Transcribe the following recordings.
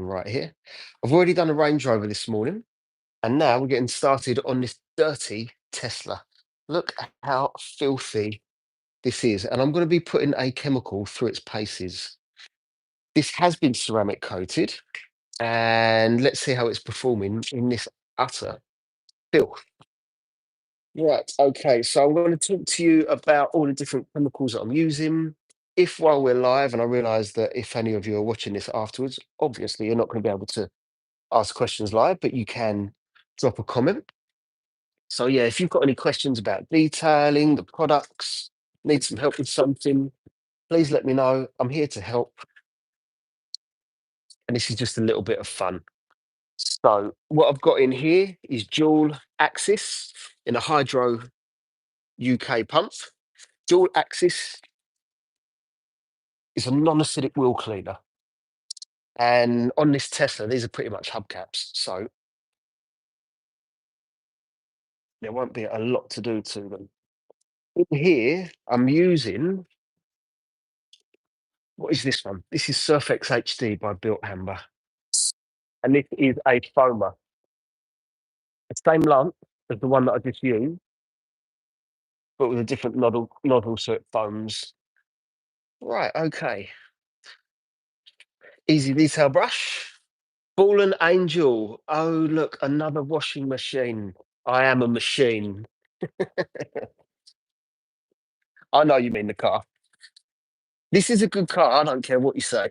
right here. I've already done a Range Rover this morning, and now we're getting started on this dirty Tesla. Look at how filthy this is, and I'm going to be putting a chemical through its paces. This has been ceramic coated, and let's see how it's performing in this utter filth. Right, okay, so I'm going to talk to you about all the different chemicals that I'm using. If while we're live, and I realize that if any of you are watching this afterwards, obviously you're not going to be able to ask questions live, but you can drop a comment. So yeah, if you've got any questions about detailing, the products, need some help with something, please let me know. I'm here to help. And this is just a little bit of fun. So what I've got in here is dual axis in a Hydro UK pump. Dual axis is a non-acidic wheel cleaner. And on this Tesla, these are pretty much hubcaps. So there won't be a lot to do to them. In here, I'm using, what is this one? This is Surfex HD by Built Hamber. And this is a foamer. The same lump as the one that I just used, but with a different nozzle so it foams. Right, okay. Easy detail brush. Ball and Angel. Oh, look, another washing machine. I am a machine. I know you mean the car. This is a good car. I don't care what you say.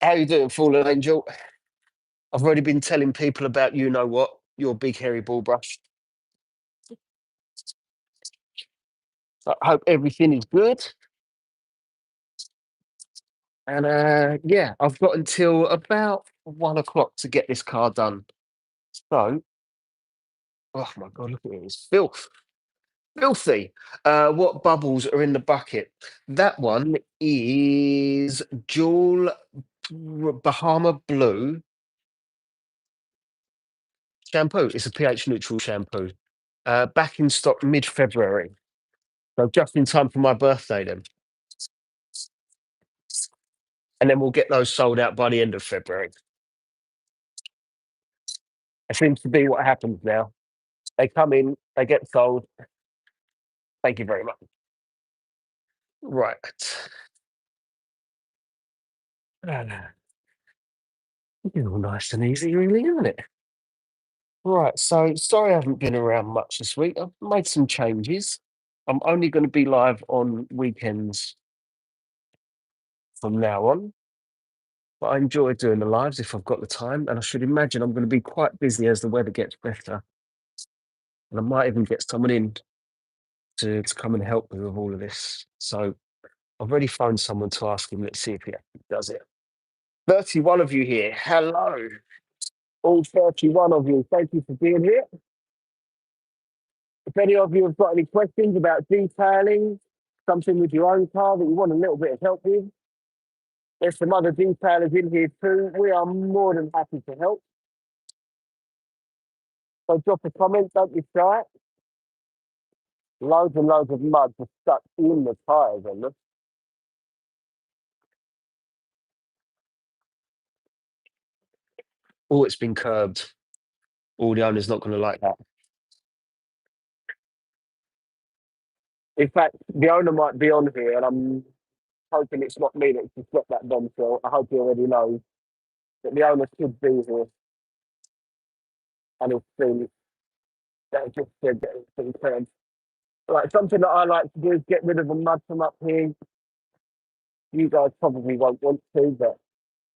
How you doing, Fallen Angel? I've already been telling people about you know what, your big hairy ball brush. I hope everything is good. And yeah, I've got until about 1 o'clock to get this car done. So, oh my God, look at it. It's filth. Filthy. What bubbles are in the bucket? That one is Jewel Bahama Blue shampoo. It's a pH neutral shampoo. Back in stock mid-February. So just in time for my birthday then. And then we'll get those sold out by the end of February. It seems to be what happens now. They come in, they get sold. Thank you very much. Right. It's all nice and easy, really, isn't it? Right. So sorry I haven't been around much this week. I've made some changes. I'm only going to be live on weekends from now on. But I enjoy doing the lives if I've got the time. And I should imagine I'm going to be quite busy as the weather gets better. And I might even get someone in to come and help me with all of this. So I've already phoned someone to ask him. Let's see if he actually does it. 31 of you here. Hello. All 31 of you. Thank you for being here. If any of you have got any questions about detailing, something with your own car that you want a little bit of help with, there's some other detailers in here too. We are more than happy to help. So drop a comment, don't be shy. Loads and loads of mud just stuck in the tyres on this. Oh, it's been curbed. Oh, the owner's not going to like that. In fact, the owner might be on here, and I'm hoping it's not me that's just got that bombshell. I hope he already knows that the owner should be here, and he'll see that just said that it's been curbed. Like something that I like to do is get rid of the mud from up here. You guys probably won't want to, but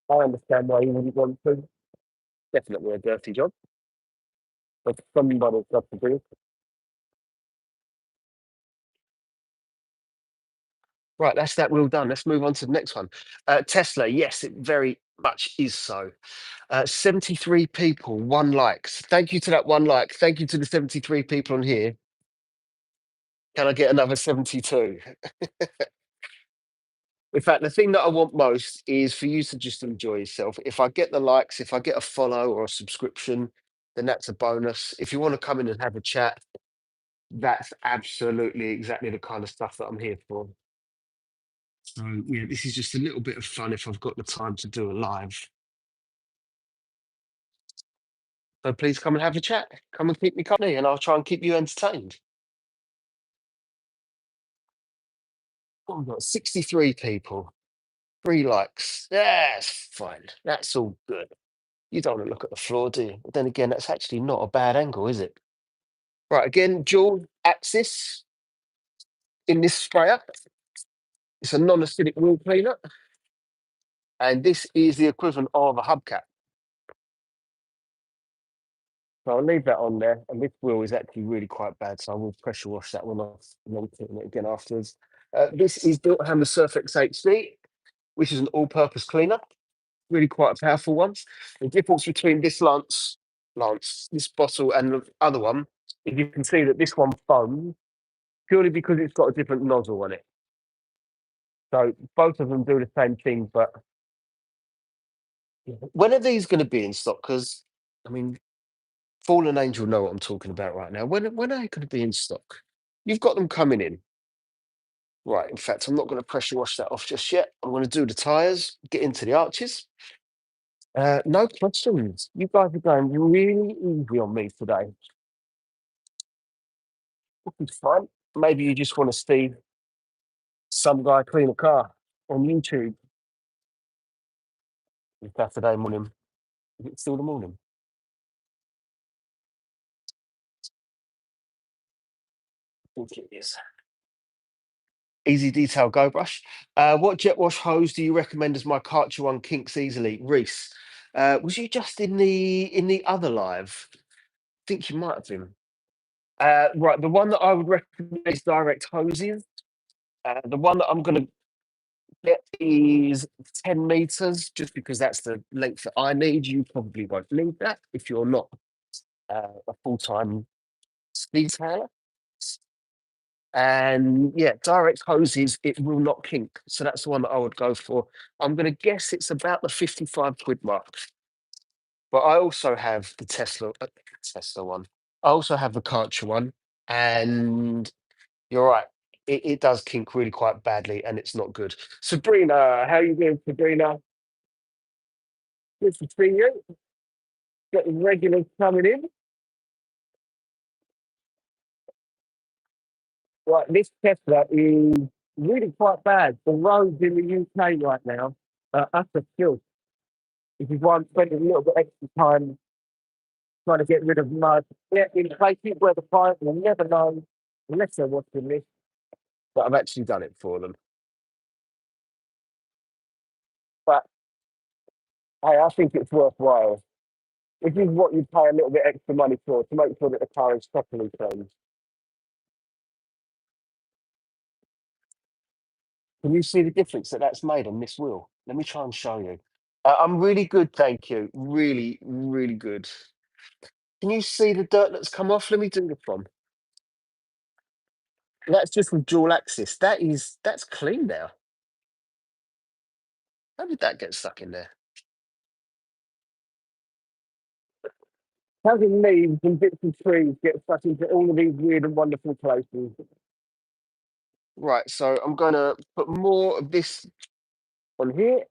I understand why you wouldn't want to. Definitely a dirty job, but somebody's got to do. Right, that's that wheel done. Let's move on to the next one. Tesla, yes, it very much is so. 73 people, one likes. Thank you to that one like. Thank you to the 73 people on here. Can I get another 72? In fact, the thing that I want most is for you to just enjoy yourself. If I get the likes, if I get a follow or a subscription, then that's a bonus. If you want to come in and have a chat, that's absolutely exactly the kind of stuff that I'm here for. So yeah, this is just a little bit of fun if I've got the time to do a live. So please come and have a chat. Come and keep me company, and I'll try and keep you entertained. Oh, we've got 63 people, 3 likes. That's fine. That's all good. You don't want to look at the floor, do you? But then again, that's actually not a bad angle, is it? Right, again, dual axis in this sprayer. It's a non-acidic wheel cleaner, and this is the equivalent of a hubcap. So I'll leave that on there, and this wheel is actually really quite bad, so I will pressure wash that one off and then clean it again afterwards. This is Built Hammer Surfex HD, which is an all-purpose cleaner, really quite a powerful one. The difference between this bottle and the other one is you can see that this one foams purely because it's got a different nozzle on it. So both of them do the same thing, but when are these going to be in stock? Because I mean, Fallen Angel know what I'm talking about right now. When are they going to be in stock? You've got them coming in. Right. In fact, I'm not going to pressure wash that off just yet. I'm going to do the tyres, get into the arches. No questions. You guys are going really easy on me today. Which is fine. Maybe you just want to see some guy clean a car on YouTube. It's Saturday morning. Is it still the morning? I think it is. Easy Detail Go Brush. What jet wash hose do you recommend as my Karcher one kinks easily? Reese, was you just in the other live? I think you might have been. Right, the one that I would recommend is Direct Hoses. The one that I'm going to get is 10 meters, just because that's the length that I need. You probably won't need that if you're not a full-time detailer. And yeah, direct hoses, it will not kink. So that's the one that I would go for. I'm going to guess it's about the 55 quid mark. But I also have the Tesla one. I also have the Karcher one. And you're right. It does kink really quite badly and it's not good. Sabrina, how you doing, Sabrina? Good to see you. Got the regulars coming in. Right, this Tesla is really quite bad. The roads in the UK right now are utter filth. This is why I'm spending a little bit extra time trying to get rid of mud. Yeah, in places where the client will never know unless they're watching this. But I've actually done it for them. But hey, I think it's worthwhile. This is what you pay a little bit extra money for to make sure that the car is properly cleaned. Can you see the difference that that's made on this wheel? Let me try and show you. I'm really good, thank you. Really, really good. Can you see the dirt that's come off? Let me do this one. That's just with dual axis. That's clean now. How did that get stuck in there? Having leaves and bits of trees get stuck into all of these weird and wonderful places. Right, so I'm gonna put more of this on here.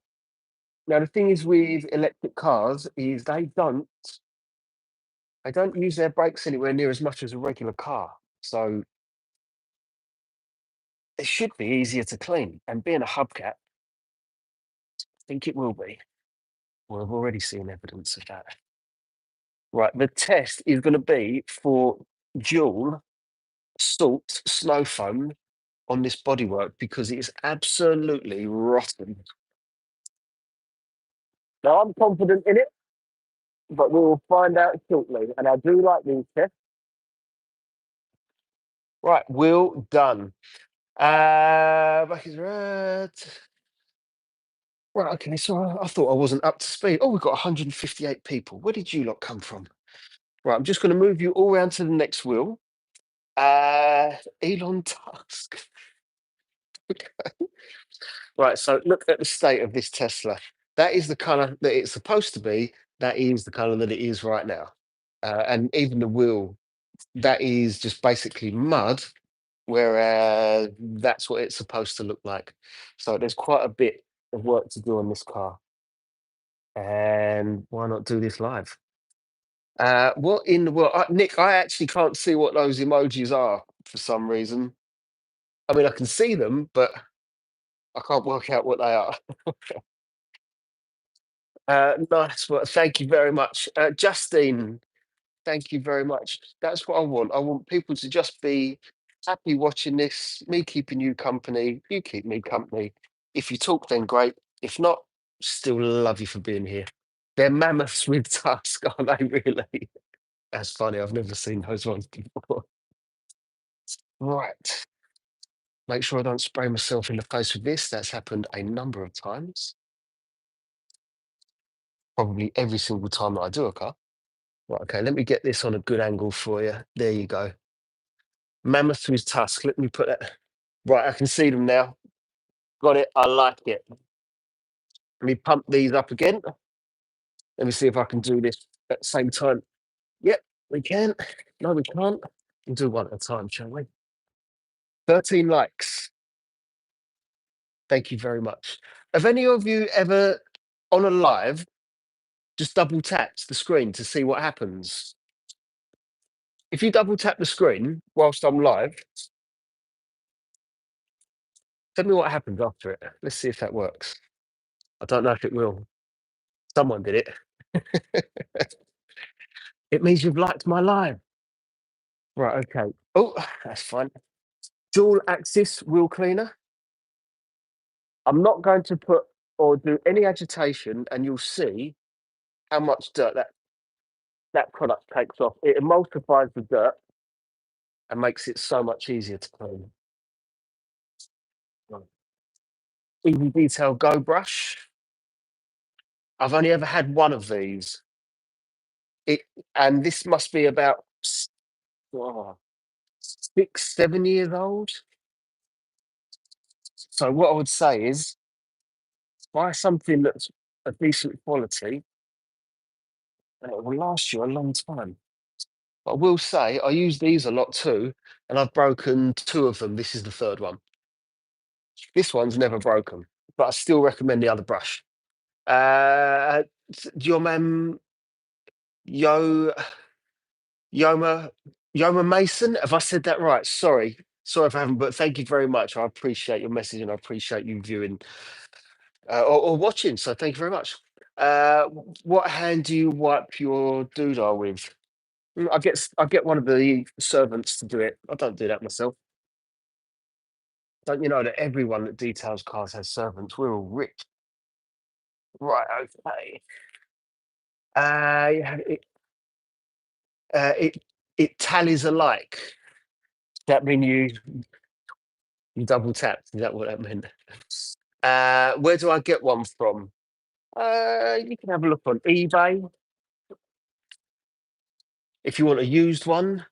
Now the thing is with electric cars is they don't use their brakes anywhere near as much as a regular car. So it should be easier to clean. And being a hubcap, I think it will be. Well, I've already seen evidence of that. Right, the test is going to be for dual salt snow foam on this bodywork because it is absolutely rotten. Now I'm confident in it, but we will find out shortly. And I do like these tests. Right, wheel done. Back is red. Right, okay, so I thought I wasn't up to speed. Oh, we've got 158 people. Where did you lot come from? Right, I'm just going to move you all round to the next wheel. Elon Tusk. Right, so look at the state of this Tesla. That is the color that it's supposed to be. That is the color that it is right now. And even the wheel, that is just basically mud, whereas that's what it's supposed to look like. So there's quite a bit of work to do on this car. And why not do this live? What in the world? Nick, I actually can't see what those emojis are for some reason. I mean, I can see them, but I can't work out what they are. Nice. Well, thank you very much. Justine, thank you very much. That's what I want. I want people to just be happy watching this, me keeping you company, you keep me company. If you talk, then great. If not, still love you for being here. They're mammoths with tusks, aren't they, really? That's funny. I've never seen those ones before. Right. Make sure I don't spray myself in the face with this. That's happened a number of times. Probably every single time that I do a car. Right, okay, let me get this on a good angle for you. There you go. Mammoth with tusk. Let me put that. Right, I can see them now. Got it. I like it. Let me pump these up again. Let me see if I can do this at the same time. Yep, we can. No, we can't. We'll do one at a time, shall we? 13 likes. Thank you very much. Have any of you ever, on a live, just double tapped the screen to see what happens? If you double tap the screen whilst I'm live, tell me what happens after it. Let's see if that works. I don't know if it will. Someone did it. It means you've liked my live. Right, okay. Oh, that's fine. Dual axis wheel cleaner. I'm not going to put or do any agitation, and you'll see how much dirt that product takes off. It emulsifies the dirt and makes it so much easier to clean. Right. Easy Detail Go Brush. I've only ever had one of these. It and this must be about oh, 6, 7 years old. So what I would say is buy something that's a decent quality and it will last you a long time. But I will say I use these a lot too, and I've broken two of them. This is the third one. This one's never broken, but I still recommend the other brush. Uh, your man Yo Yoma Yoma Mason. Have I said that right? Sorry if I haven't. But thank you very much. I appreciate your message and I appreciate you viewing or watching. So thank you very much. What hand do you wipe your doodah with? I get one of the servants to do it. I don't do that myself. Don't you know that everyone that details cars has servants? We're all rich. Right, okay. Yeah, it it tallies alike. That mean you double tapped? Is that what that meant? Where do I get one from? You can have a look on eBay if you want a used one.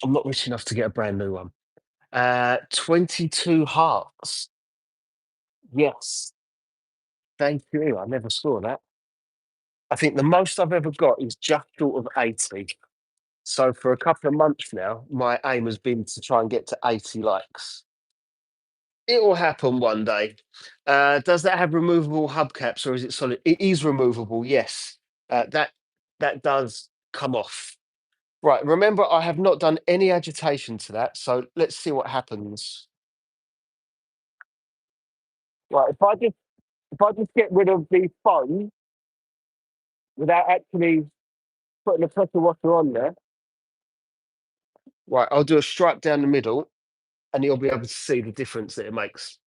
I'm not rich enough to get a brand new one. 22 hearts. Yes, thank you. I never saw that. I think the most I've ever got is just short of 80. So for a couple of months now, my aim has been to try and get to 80 likes. It will happen one day. Does that have removable hubcaps or is it solid? It is removable, yes. That does come off. Right. Remember, I have not done any agitation to that. So let's see what happens. Right. If I just get rid of the foam without actually putting the pressure washer on there. Right, I'll do a stripe down the middle and you'll be able to see the difference that it makes.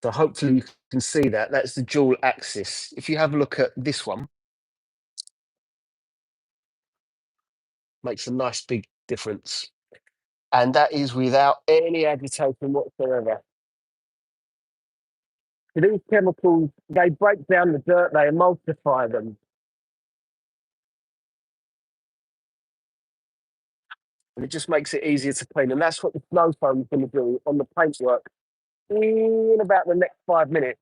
So hopefully you can see that. That's the dual axis. If you have a look at this one, makes a nice big difference. And that is without any agitation whatsoever. So these chemicals, they break down the dirt, they emulsify them. And it just makes it easier to clean. And that's what the snow foam is going to do on the paintwork in about the next 5 minutes.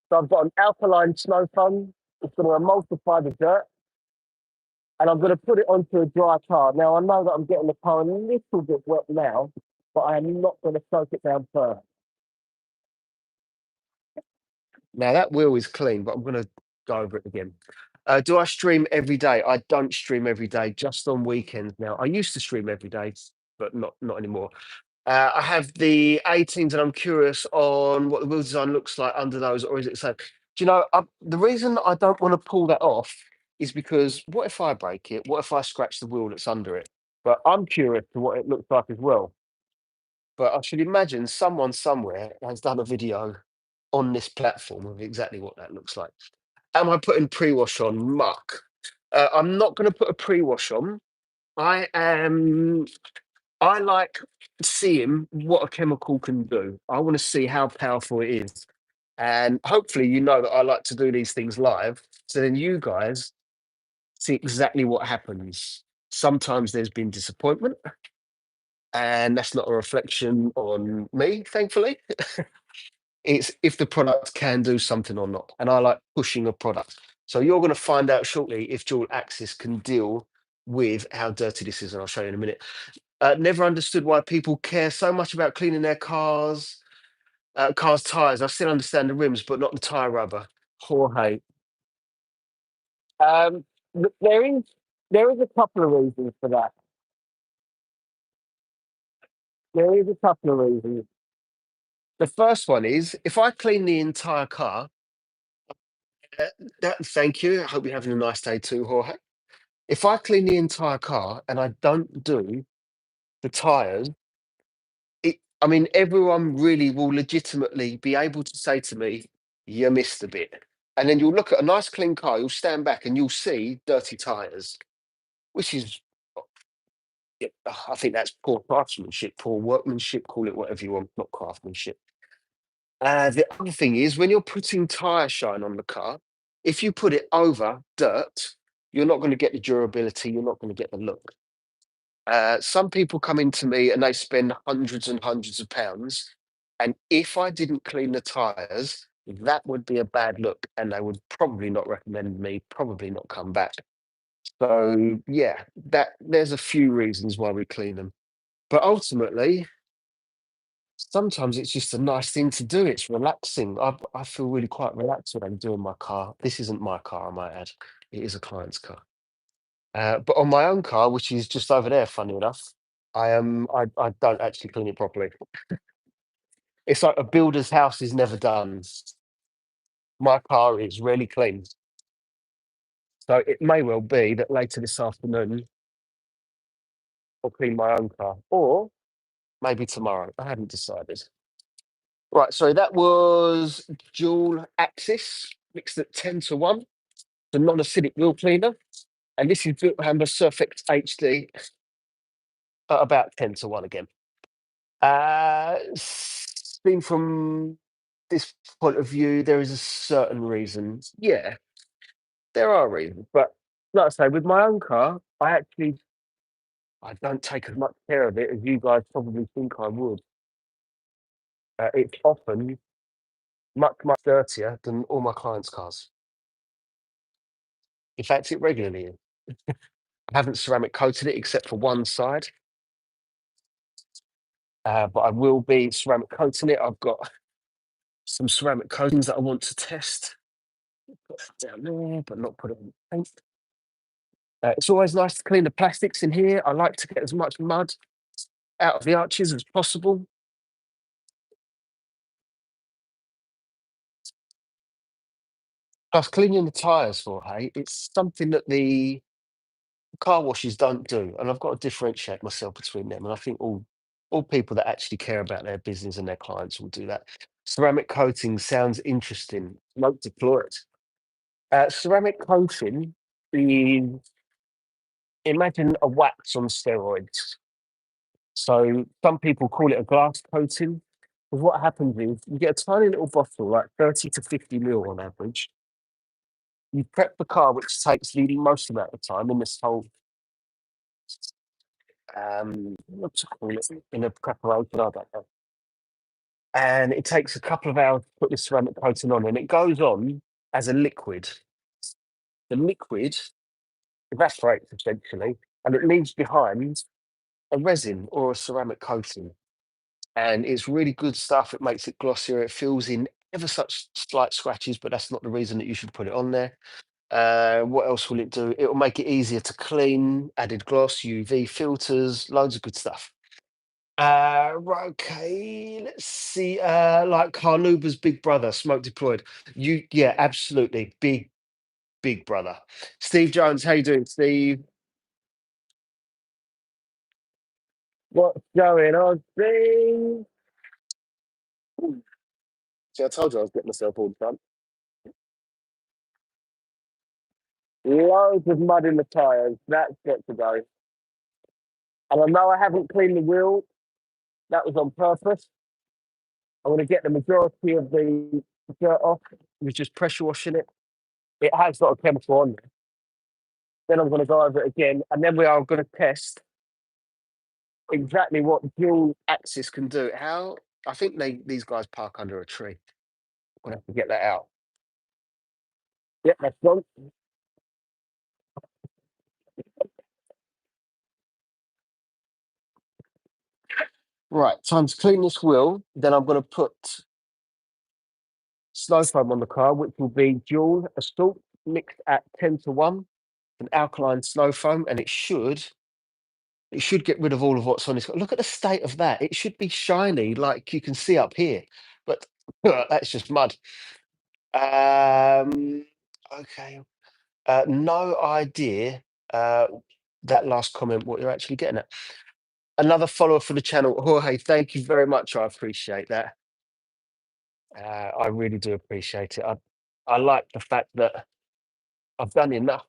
So I've got an alkaline snow foam. It's going to emulsify the dirt. and I'm going to put it onto a dry car. Now, I know that I'm getting the car a little bit wet now, but I am not going to soak it down first. Now, that wheel is clean, but I'm going to go over it again. Do I stream every day? I don't stream every day, just on weekends now. I used to stream every day, but not anymore. I have the 18s, and I'm curious on what the wheel design looks like under those, or is it so? Do you know, the reason I don't want to pull that off is because what if I break it? What if I scratch the wheel that's under it? But I'm curious to what it looks like as well. But I should imagine someone somewhere has done a video on this platform of exactly what that looks like. Am I putting pre-wash on? Muck. I'm not going to put a pre-wash on. I am. I like seeing what a chemical can do. I want to see how powerful it is. And hopefully, you know that I like to do these things live. So then you guys see exactly what happens. Sometimes there's been disappointment, and that's not a reflection on me, thankfully. It's if the product can do something or not. And I like pushing a product. So you're going to find out shortly if dual axis can deal with how dirty this is. And I'll show you in a minute. Never understood why people care so much about cleaning their cars' tires. I still understand the rims, but not the tire rubber. Jorge. Um, there is a couple of reasons for that. There is a couple of reasons. The first one is if I clean the entire car, uh, thank you. I hope you're having a nice day too, Jorge. If I clean the entire car and I don't do the tires, I mean, everyone really will legitimately be able to say to me, "You missed a bit," and then you'll look at a nice clean car, you'll stand back and you'll see dirty tires, which is, yeah, I think that's poor craftsmanship, poor workmanship, call it whatever you want, not craftsmanship. The other thing is when you're putting tire shine on the car, if you put it over dirt, you're not going to get the durability, you're not going to get the look. Some people come into me and they spend hundreds and hundreds of pounds. And if I didn't clean the tires, that would be a bad look. And they would probably not recommend me, probably not come back. So yeah, that there's a few reasons why we clean them. But ultimately, sometimes it's just a nice thing to do. It's relaxing. I feel really quite relaxed when I'm doing my car. This isn't my car, I might add. It is a client's car. But on my own car, which is just over there, funny enough, I don't actually clean it properly. It's like a builder's house is never done. My car is really clean. So it may well be that later this afternoon I'll clean my own car. Or maybe tomorrow. I haven't decided. Right, sorry, that was dual axis mixed at 10 to 1. The non-acidic wheel cleaner. And this is built Hammer Surfect HD at about 10 to 1 again. Seen from this point of view, there is a certain reason. Yeah, there are reasons, but like I say, with my own car, I don't take as much care of it as you guys probably think I would. It's often much dirtier than all my clients' cars. In fact, it regularly is. I haven't ceramic coated it except for one side, but I will be ceramic coating it. I've got some ceramic coatings that I want to test. Put that down there, but not put it on paint. It's always nice to clean the plastics in here. I like to get as much mud out of the arches as possible. Plus, cleaning the tyres for hay, it's something that the car washes don't do, and I've got to differentiate myself between them. And I think all people that actually care about their business and their clients will do that. Ceramic coating sounds interesting. Won't deploy it. Ceramic coating is imagine a wax on steroids. So some people call it a glass coating. Because what happens is you get a tiny little bottle, like 30 to 50 mil on average. You prep the car, which takes the most amount of time in this whole what to call it in a preparation, I don't know. And it takes a couple of hours to put this ceramic coating on, and it goes on as a liquid. The liquid evaporates essentially, and it leaves behind a resin or a ceramic coating. And it's really good stuff. It makes it glossier. It fills in ever such slight scratches, but that's not the reason that you should put it on there. What else will it do? It will make it easier to clean, added gloss, UV filters, loads of good stuff. Right, okay, let's see. Like Carnuba's big brother, smoke deployed. Yeah, absolutely. Big brother. Steve Jones, how you doing, Steve? What's going on, Steve? See, I told you I was getting myself all done. Loads of mud in the tyres. That's got to go. And I know I haven't cleaned the wheel. That was on purpose. I want to get the majority of the dirt off. We're just pressure washing it. It has got a chemical on there. Then I'm going to go over it again. And then we are going to test exactly what dual axis can do. How? I think these guys park under a tree. I'm going to have to get that out. Yep, that's gone. Right, time to clean this wheel. Then I'm going to put snow foam on the car, which will be dual assault mixed at 10 to 1, an alkaline snow foam, and it should get rid of all of what's on this. Look at the state of that. It should be shiny, like you can see up here, but that's just mud. Um, okay, no idea. Uh, that last comment, what you're actually getting at. Another follower for the channel, Jorge. Thank you very much. I appreciate that. I really do appreciate it. I like the fact that I've done enough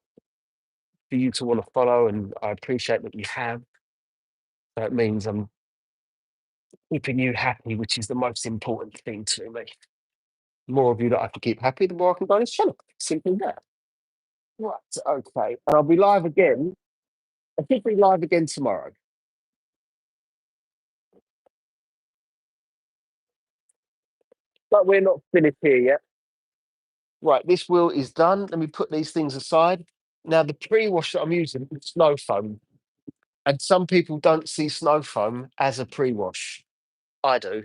for you to want to follow, and I appreciate that you have. That means I'm keeping you happy, which is the most important thing to me. The more of you that I can keep happy, the more I can go on this channel. Simple as that. Right, okay. And I'll be live again. I think be live again tomorrow. But we're not finished here yet. Right, this wheel is done. Let me put these things aside. Now, the pre-wash that I'm using is snow foam. And some people don't see snow foam as a pre-wash. I do.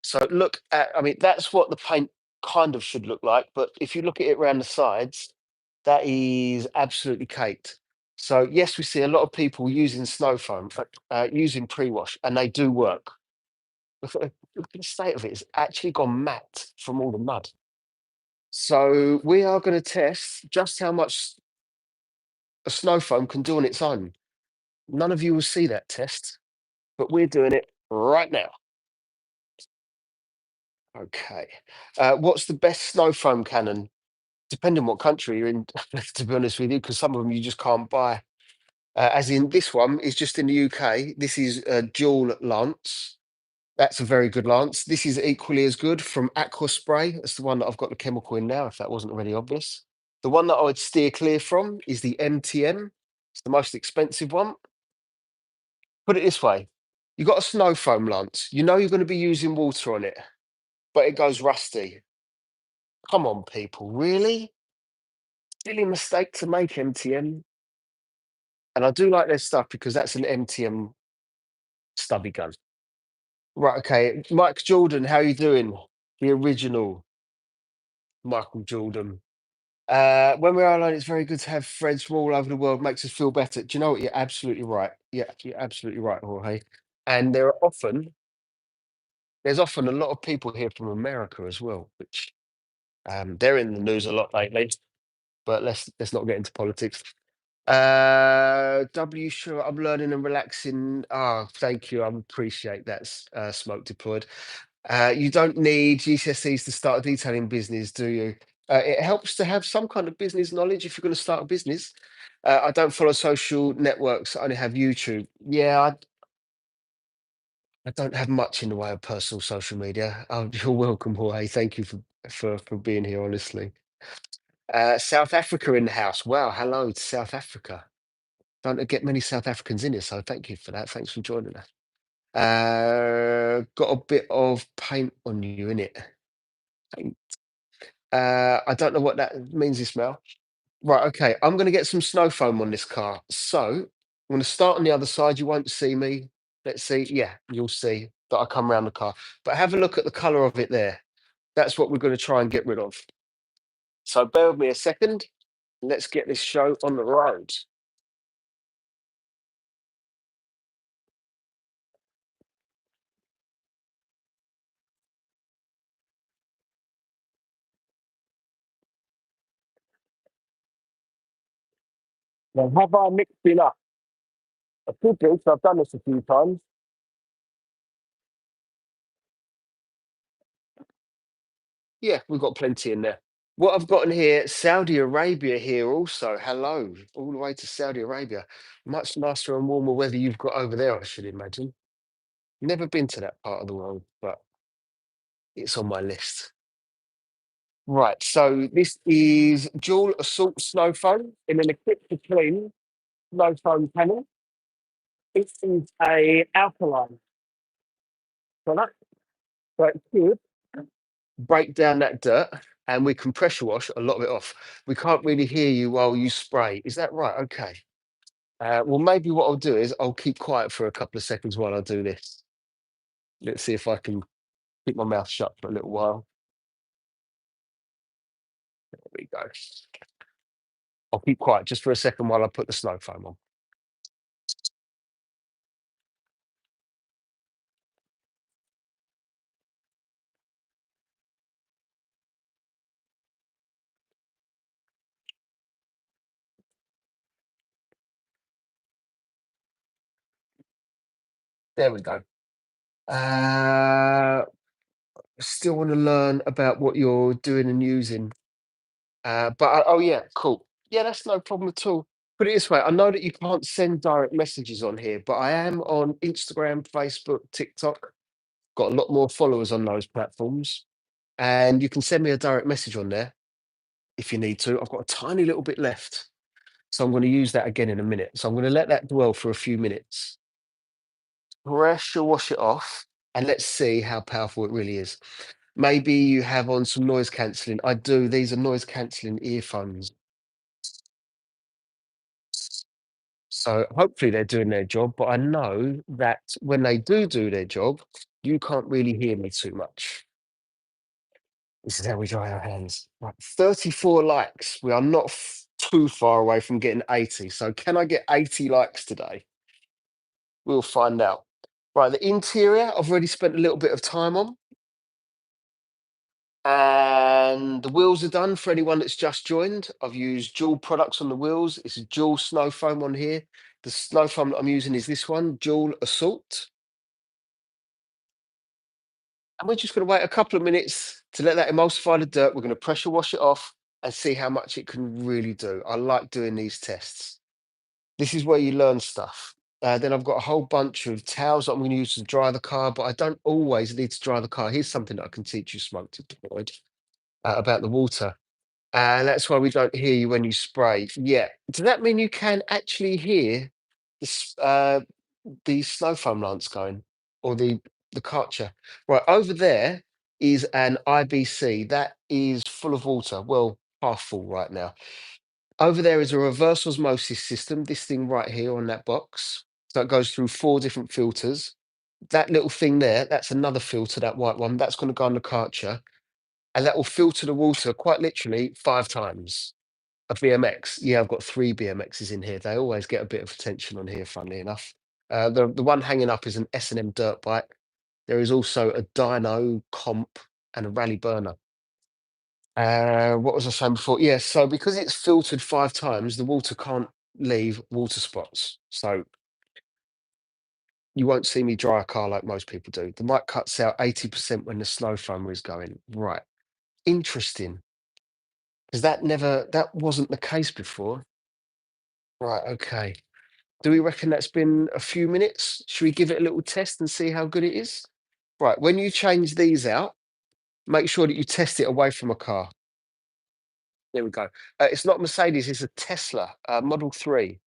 So look at, I mean, that's what the paint kind of should look like. But if you look at it around the sides, that is absolutely caked. So yes, we see a lot of people using snow foam, using pre-wash, and they do work. Look at the state of it. It's actually gone matte from all the mud. So we are going to test just how much a snow foam can do on its own. None of you will see that test, but we're doing it right now. Okay. What's the best snow foam cannon? Depending what country you're in, to be honest with you, because some of them you just can't buy. As in this one is just in the UK. This is a dual lance. That's a very good lance. This is equally as good from Aqua Spray. That's the one that I've got the chemical in now, if that wasn't already obvious. The one that I would steer clear from is the MTM. It's the most expensive one. Put it this way, you got a snow foam lance. You know you're going to be using water on it, but it goes rusty. Come on, people, really? Silly mistake to make, MTM. And I do like their stuff because that's an MTM stubby gun. Right, okay. Mike Jordan, how you doing? The original Michael Jordan. When we're alone, it's very good to have friends from all over the world. Makes us feel better. Do you know what? You're absolutely right. Yeah, you're absolutely right, Jorge. And there's often a lot of people here from America as well, which they're in the news a lot lately. But let's not get into politics. Sure, I'm learning and relaxing. Oh, thank you. I appreciate that. Smoke deployed. You don't need GCSEs to start a detailing business, do you? It helps to have some kind of business knowledge if you're going to start a business. I don't follow social networks. I only have YouTube. Yeah, I don't have much in the way of personal social media. Oh, you're welcome, Jorge. Thank you for being here. Honestly, South Africa in the house. Wow, hello to South Africa. Don't get many South Africans in here, so thank you for that. Thanks for joining us. Got a bit of paint on you in it. I don't know what that means, Ismail. Right, okay. I'm going to get some snow foam on this car. So I'm going to start on the other side. You won't see me. Let's see. Yeah, you'll see that I come around the car. But have a look at the color of it there. That's what we're going to try and get rid of. So bear with me a second. Let's get this show on the road. Now, have I mixed it up? I could do, so I've done this a few times. Yeah, we've got plenty in there. What I've got in here, Saudi Arabia here also. Hello, all the way to Saudi Arabia. Much nicer and warmer weather you've got over there, I should imagine. Never been to that part of the world, but it's on my list. Right, so this is dual assault snow foam in an equipped to clean snow foam panel. It is a alkaline product, so it should break down that dirt and we can pressure wash a lot of it off. We can't really hear you while you spray. Is that right? Okay. Well, maybe what I'll do is I'll keep quiet for a couple of seconds while I do this. Let's see if I can keep my mouth shut for a little while. There we go. I'll keep quiet just for a second while I put the snow foam on. There we go. Uh, Still want to learn about what you're doing and using. Oh yeah, cool. Yeah, that's no problem at all. Put it this way, I know that you can't send direct messages on here, but I am on Instagram, Facebook, TikTok. Got a lot more followers on those platforms, and you can send me a direct message on there if you need to. I've got a tiny little bit left, so I'm going to use that again in a minute. So I'm going to let that dwell for a few minutes. Pressure wash it off, and let's see how powerful it really is. Maybe you have on some noise cancelling. I do. These are noise cancelling earphones. So hopefully they're doing their job, but I know that when they do their job, you can't really hear me too much. This is how we dry our hands. Right, 34 likes. We are not too far away from getting 80. So can I get 80 likes today? We'll find out. Right, the interior, I've already spent a little bit of time on. And the wheels are done for anyone that's just joined. I've used dual products on the wheels. It's a dual snow foam on here. The snow foam that I'm using is this one, dual assault. And we're just going to wait a couple of minutes to let that emulsify the dirt. We're going to pressure wash it off and see how much it can really do. I like doing these tests. This is where you learn stuff. Then I've got a whole bunch of towels that I'm going to use to dry the car, but I don't always need to dry the car. Here's something that I can teach you, Smoke to Deployed, about the water. And that's why we don't hear you when you spray. Yeah. Does that mean you can actually hear the snow foam lance going, or the Karcher? Right over there is an IBC that is full of water. Well, half full right now. Over there is a reverse osmosis system. This thing right here on that box. So it goes through four different filters. That little thing there, that's another filter. That white one, that's going to go on the Karcher, and that will filter the water quite literally 5 times. A BMX. Yeah, I've got 3 BMXs in here. They always get a bit of attention on here, funnily enough. The one hanging up is an S&M dirt bike. There is also a dyno comp and a rally burner. What was I saying before? Yeah, so because it's filtered 5 times, the water can't leave water spots. So you won't see me dry a car like most people do. The mic cuts out 80% when the snow foamer is going. Right. Interesting. Because that wasn't the case before. Right, okay. Do we reckon that's been a few minutes? Should we give it a little test and see how good it is? Right, when you change these out, make sure that you test it away from a car. There we go. It's not Mercedes, it's a Tesla, Model 3.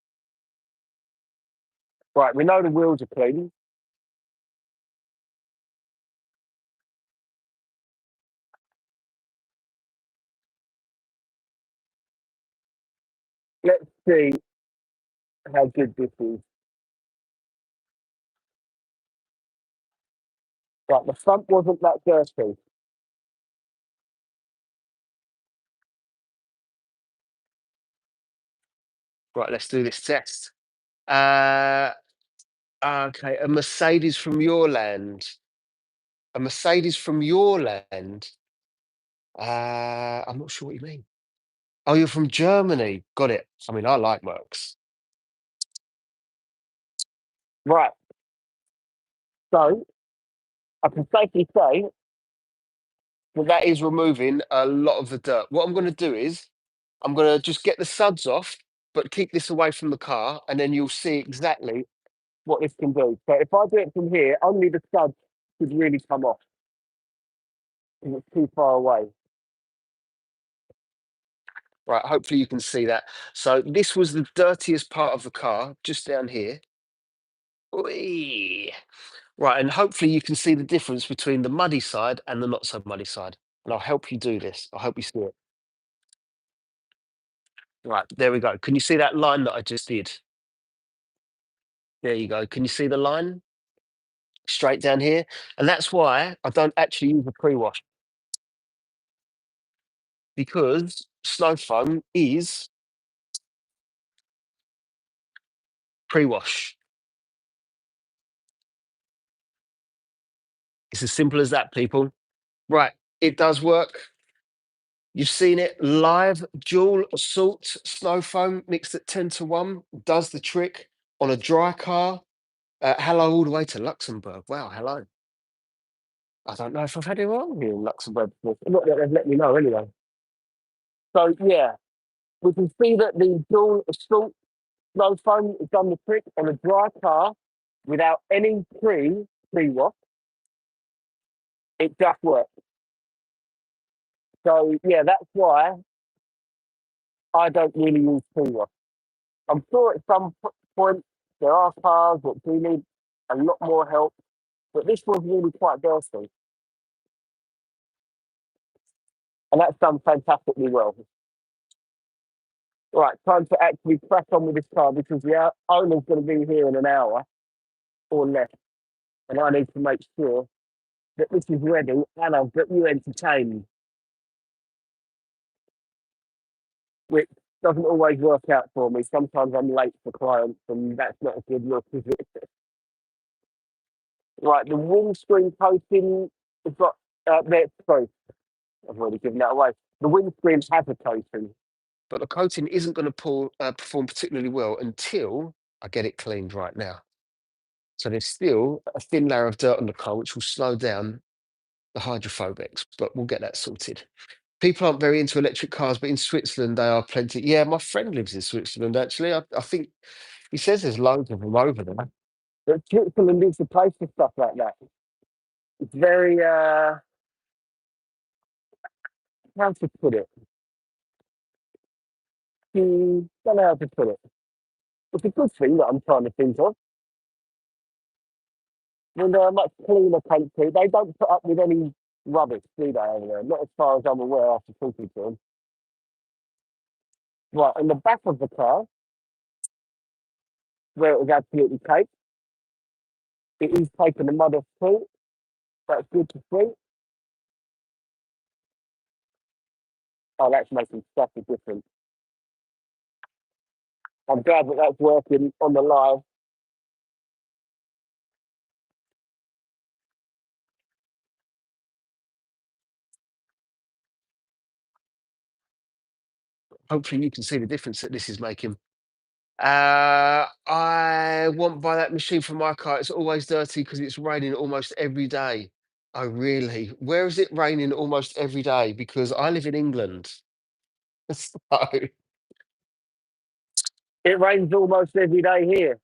Right, we know the wheels are clean. see how good this is. Right, the front wasn't that dirty. Right, let's do this test. Uh, okay, a Mercedes from your land. A Mercedes from your land. I'm not sure what you mean. Oh, you're from Germany. Got it. I mean, I like Mercs. Right. So I can safely say that that is removing a lot of the dirt. What I'm going to do is I'm going to just get the suds off, but keep this away from the car, and then you'll see exactly what this can do. So if I do it from here, only the suds should really come off because it's too far away. Right, hopefully you can see that. So this was the dirtiest part of the car, just down here. Whee! Right, and hopefully you can see the difference between the muddy side and the not so muddy side. And I'll help you do this. I hope you see it. Right, there we go. Can you see that line that I just did? There you go. Can you see the line straight down here? And that's why I don't actually use a pre-wash, because snow foam is pre-wash. It's as simple as that, people. Right, it does work. You've seen it live. Dual salt snow foam mixed at 10 to 1 does the trick on a dry car. Hello all the way to Luxembourg. Wow, hello. I don't know if I've had it wrong here in Luxembourg before. Not that they've let me know anyway. So yeah, we can see that the dual salt snow foam has done the trick on a dry car without any pre-wash. It just works. So yeah, that's why I don't really use pre-wash. I'm sure at some point there are cars that do need a lot more help, but this was really quite dirty, and that's done fantastically well. Right, time to actually crack on with this car because the owner's going to be here in an hour or less, and I need to make sure that this is ready and I've got you entertained, which doesn't always work out for me. Sometimes I'm late for clients, and that's not a good look, is it? Right, the windscreen coating has got there. Sorry, I've already given that away. The windscreen has a coating, but the coating isn't going to perform particularly well until I get it cleaned right now. So there's still a thin layer of dirt on the car, which will slow down the hydrophobics, but we'll get that sorted. People aren't very into electric cars, but in Switzerland they are plenty. Yeah, my friend lives in Switzerland actually. I think he says there's loads of them over there. But Switzerland is the place for stuff like that. It's very how to put it? Don't know how to put it. It's a good thing that I'm trying to think of. When they're a much cleaner country, they don't put up with any rubbish, do they, over there? Not as far as I'm aware after talking to them. Right, in the back of the car, where it was absolutely caked, it is taking the mud off too. That's good to see. Oh, that's making such a difference. I'm glad that that's working on the live. Hopefully you can see the difference that this is making. I want buy that machine for my car. It's always dirty because it's raining almost every day. Oh, really? Where is it raining almost every day? Because I live in England. So it rains almost every day here.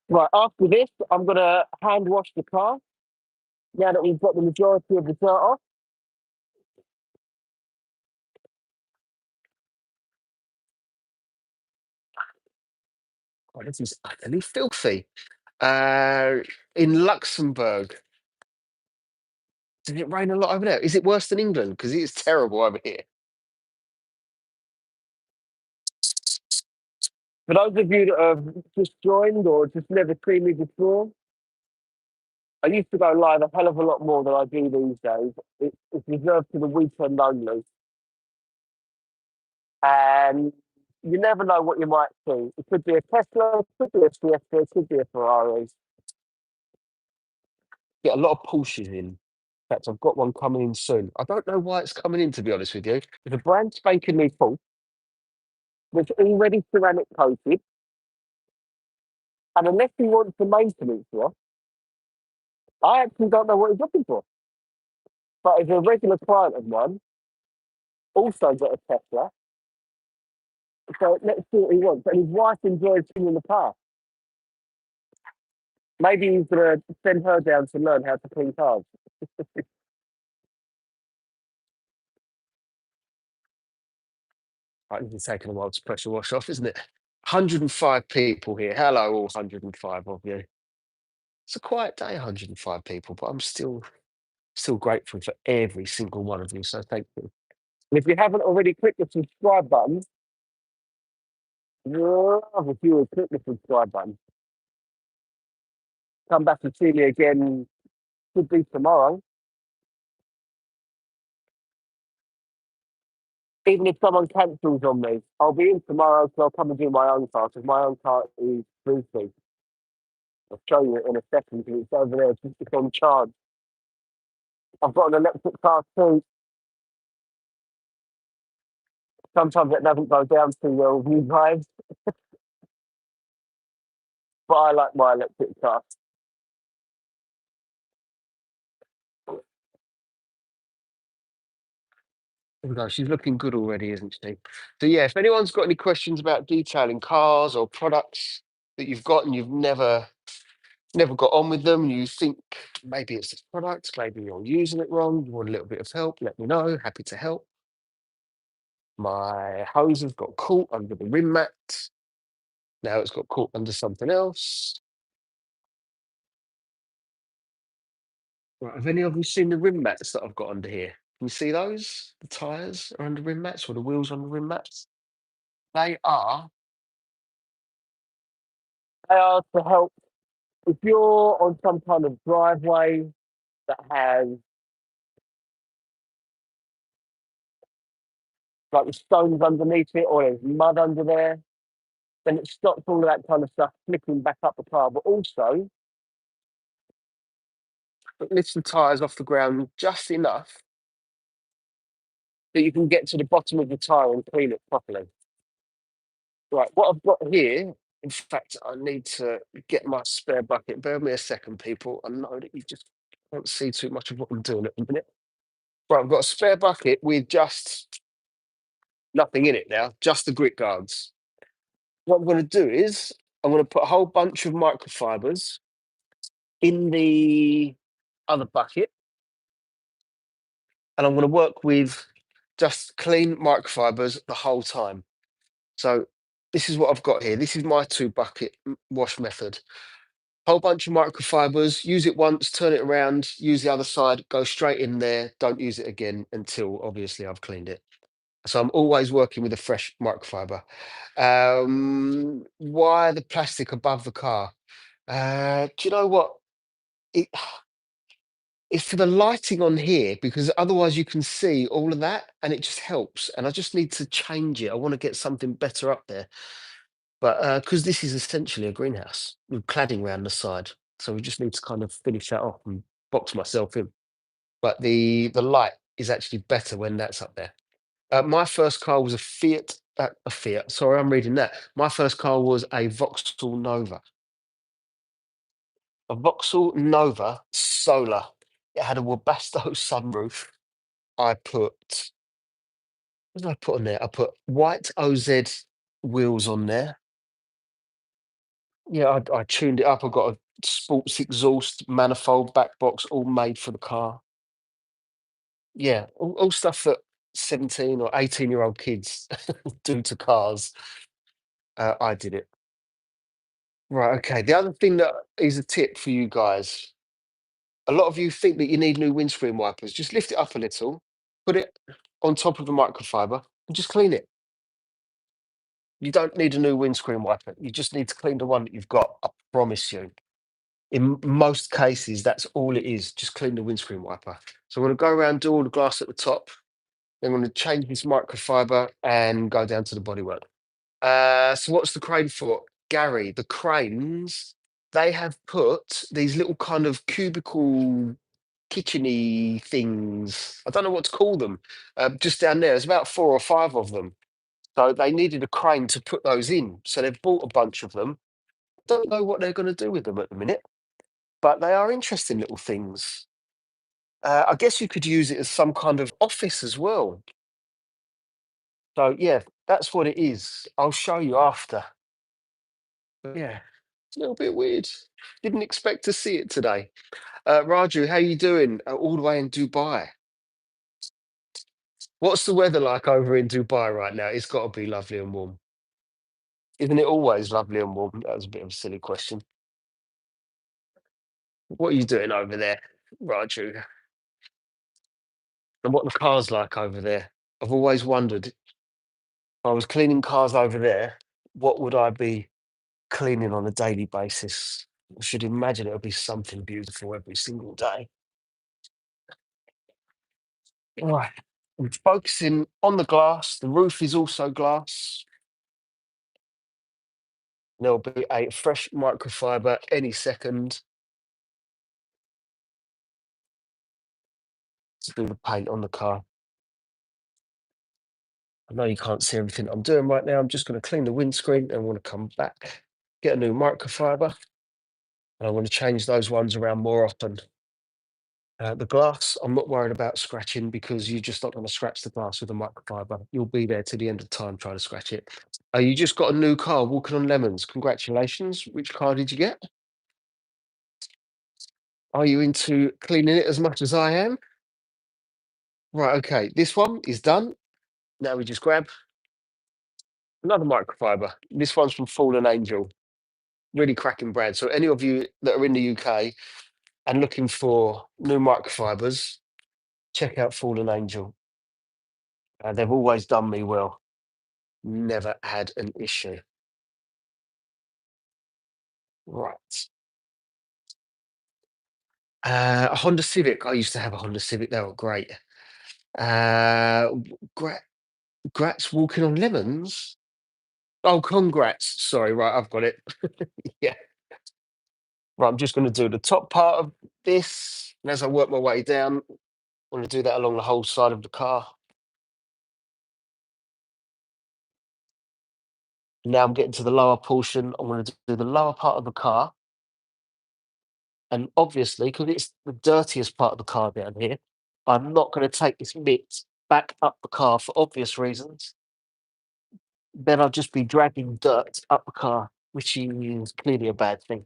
Right, after this, I'm going to hand wash the car now that we've got the majority of the dirt off. Oh, this is utterly filthy. Uh, in Luxembourg, Does it rain a lot over there? Is it worse than England? Because it's terrible over here. For those of you that have just joined or just never seen me before, I used to go live a hell of a lot more than I do these days. It's reserved to the weekend only. And you never know what you might see. It could be a Tesla, it could be a Fiesta, it could be a Ferrari. Get a lot of Porsches in. In fact, I've got one coming in soon. I don't know why it's coming in, to be honest with you. It's a brand spanking new Porsche, that's already ceramic coated. And unless he wants the maintenance for, I actually don't know what he's looking for. But as a regular client of mine, also got a Tesla. So let's see what he wants. And his wife enjoys sitting in the car. Maybe he's going to send her down to learn how to clean cars. Right, this is taking a while to pressure wash off, isn't it? 105 people here. Hello, all 105 of you. It's a quiet day, 105 people, but I'm still grateful for every single one of you. So thank you. And if you haven't already clicked the subscribe button, love if you would click the subscribe button. Come back and see me again. Could be tomorrow. Even if someone cancels on me, I'll be in tomorrow, so I'll come and do my own car because my own car is briefly. I'll show you it in a second because it's over there. It's on charge. I've got an electric car too. Sometimes it doesn't go down too well with you guys, but I like my electric car. There we go. She's looking good already, isn't she? So yeah, if anyone's got any questions about detailing cars or products that you've got and you've never got on with them, you think maybe it's this product, maybe you're using it wrong, you want a little bit of help, let me know. Happy to help. My hose has got caught under the rim mat. Now it's got caught under something else. Right, have any of you seen the rim mats that I've got under here? Can you see those? The tyres are under rim mats or the wheels on the rim mats? They are. They are to help if you're on some kind of driveway that has like the stones underneath it or there's mud under there, then it stops all of that kind of stuff flicking back up the car. But also, it lifts the tyres off the ground just enough that you can get to the bottom of the tyre and clean it properly. Right, what I've got here, in fact, I need to get my spare bucket. Bear with me a second, people. I know that you just can't see too much of what I'm doing at the minute. Right, I've got a spare bucket with just nothing in it now, just the grit guards. What I'm going to do is I'm going to put a whole bunch of microfibers in the other bucket, and I'm going to work with just clean microfibers the whole time. So this is what I've got here. This is my 2 bucket wash method. Whole bunch of microfibers, use it once, turn it around, use the other side, go straight in there, don't use it again until obviously I've cleaned it. So I'm always working with a fresh microfiber. Why the plastic above the car? Do you know what? It, it's for the lighting on here because otherwise you can see all of that and it just helps. And I just need to change it. I want to get something better up there. But because this is essentially a greenhouse with cladding around the side. So we just need to kind of finish that off and box myself in. But the light is actually better when that's up there. My first car was a Fiat. A Fiat. Sorry, I'm reading that. My first car was a Vauxhall Nova. A Vauxhall Nova Solar. It had a Webasto sunroof. I put. What did I put on there? I put white OZ wheels on there. Yeah, I tuned it up. I got a sports exhaust manifold back box, all made for the car. Yeah, all stuff that 17 or 18-year-old kids do to cars. I did it. Right, okay. The other thing that is a tip for you guys, A lot of you think that you need new windscreen wipers. Just lift it up a little, put it on top of the microfiber, and just clean it. You don't need a new windscreen wiper. You just need to clean the one that you've got. I promise you. In most cases, that's all it is. Just clean the windscreen wiper. So I'm going to go around, do all the glass at the top. Then I'm going to change this microfiber and go down to the bodywork. So what's the crane for? Gary, the cranes, they have put these little kind of cubicle kitcheny things. I don't know what to call them. Just down there, there's about 4 or 5 of them. So they needed a crane to put those in. So they've bought a bunch of them. Don't know what they're going to do with them at the minute, but they are interesting little things. I guess you could use it as some kind of office as well. So yeah, that's what it is. I'll show you after. But yeah, it's a little bit weird. Didn't expect to see it today. Raju, how you doing? All the way in Dubai. What's the weather like over in Dubai right now? It's got to be lovely and warm. Isn't it always lovely and warm? That was a bit of a silly question. What are you doing over there, Raju? And what the car's like over there? I've always wondered, if I was cleaning cars over there, what would I be cleaning on a daily basis? I should imagine it would be something beautiful every single day. Right. I'm focusing on the glass. The roof is also glass. There'll be a fresh microfiber any second to do the paint on the car. I know you can't see everything I'm doing right now. I'm just going to clean the windscreen and I want to come back, get a new microfiber, and I want to change those ones around more often. The glass, I'm not worried about scratching because you're just not going to scratch the glass with a microfiber. You'll be there to the end of time trying to scratch it. You just got a new car, walking on lemons. Congratulations. Which car did you get? Are you into cleaning it as much as I am? Right, okay. This one is done. Now we just grab another microfiber. This one's from Fallen Angel. Really cracking brand. So any of you that are in the UK and looking for new microfibers, check out Fallen Angel. They've always done me well. Never had an issue. Right. A Honda Civic. I used to have a Honda Civic. They were great. Gra- Grats walking on lemons. Oh, congrats. Sorry, right, I've got it. Yeah. Right, I'm just going to do the top part of this. And as I work my way down, I'm going to do that along the whole side of the car. Now I'm getting to the lower portion. I'm going to do the lower part of the car. And obviously, because it's the dirtiest part of the car down here, I'm not going to take this mitt back up the car for obvious reasons. Then I'll just be dragging dirt up the car, which is clearly a bad thing.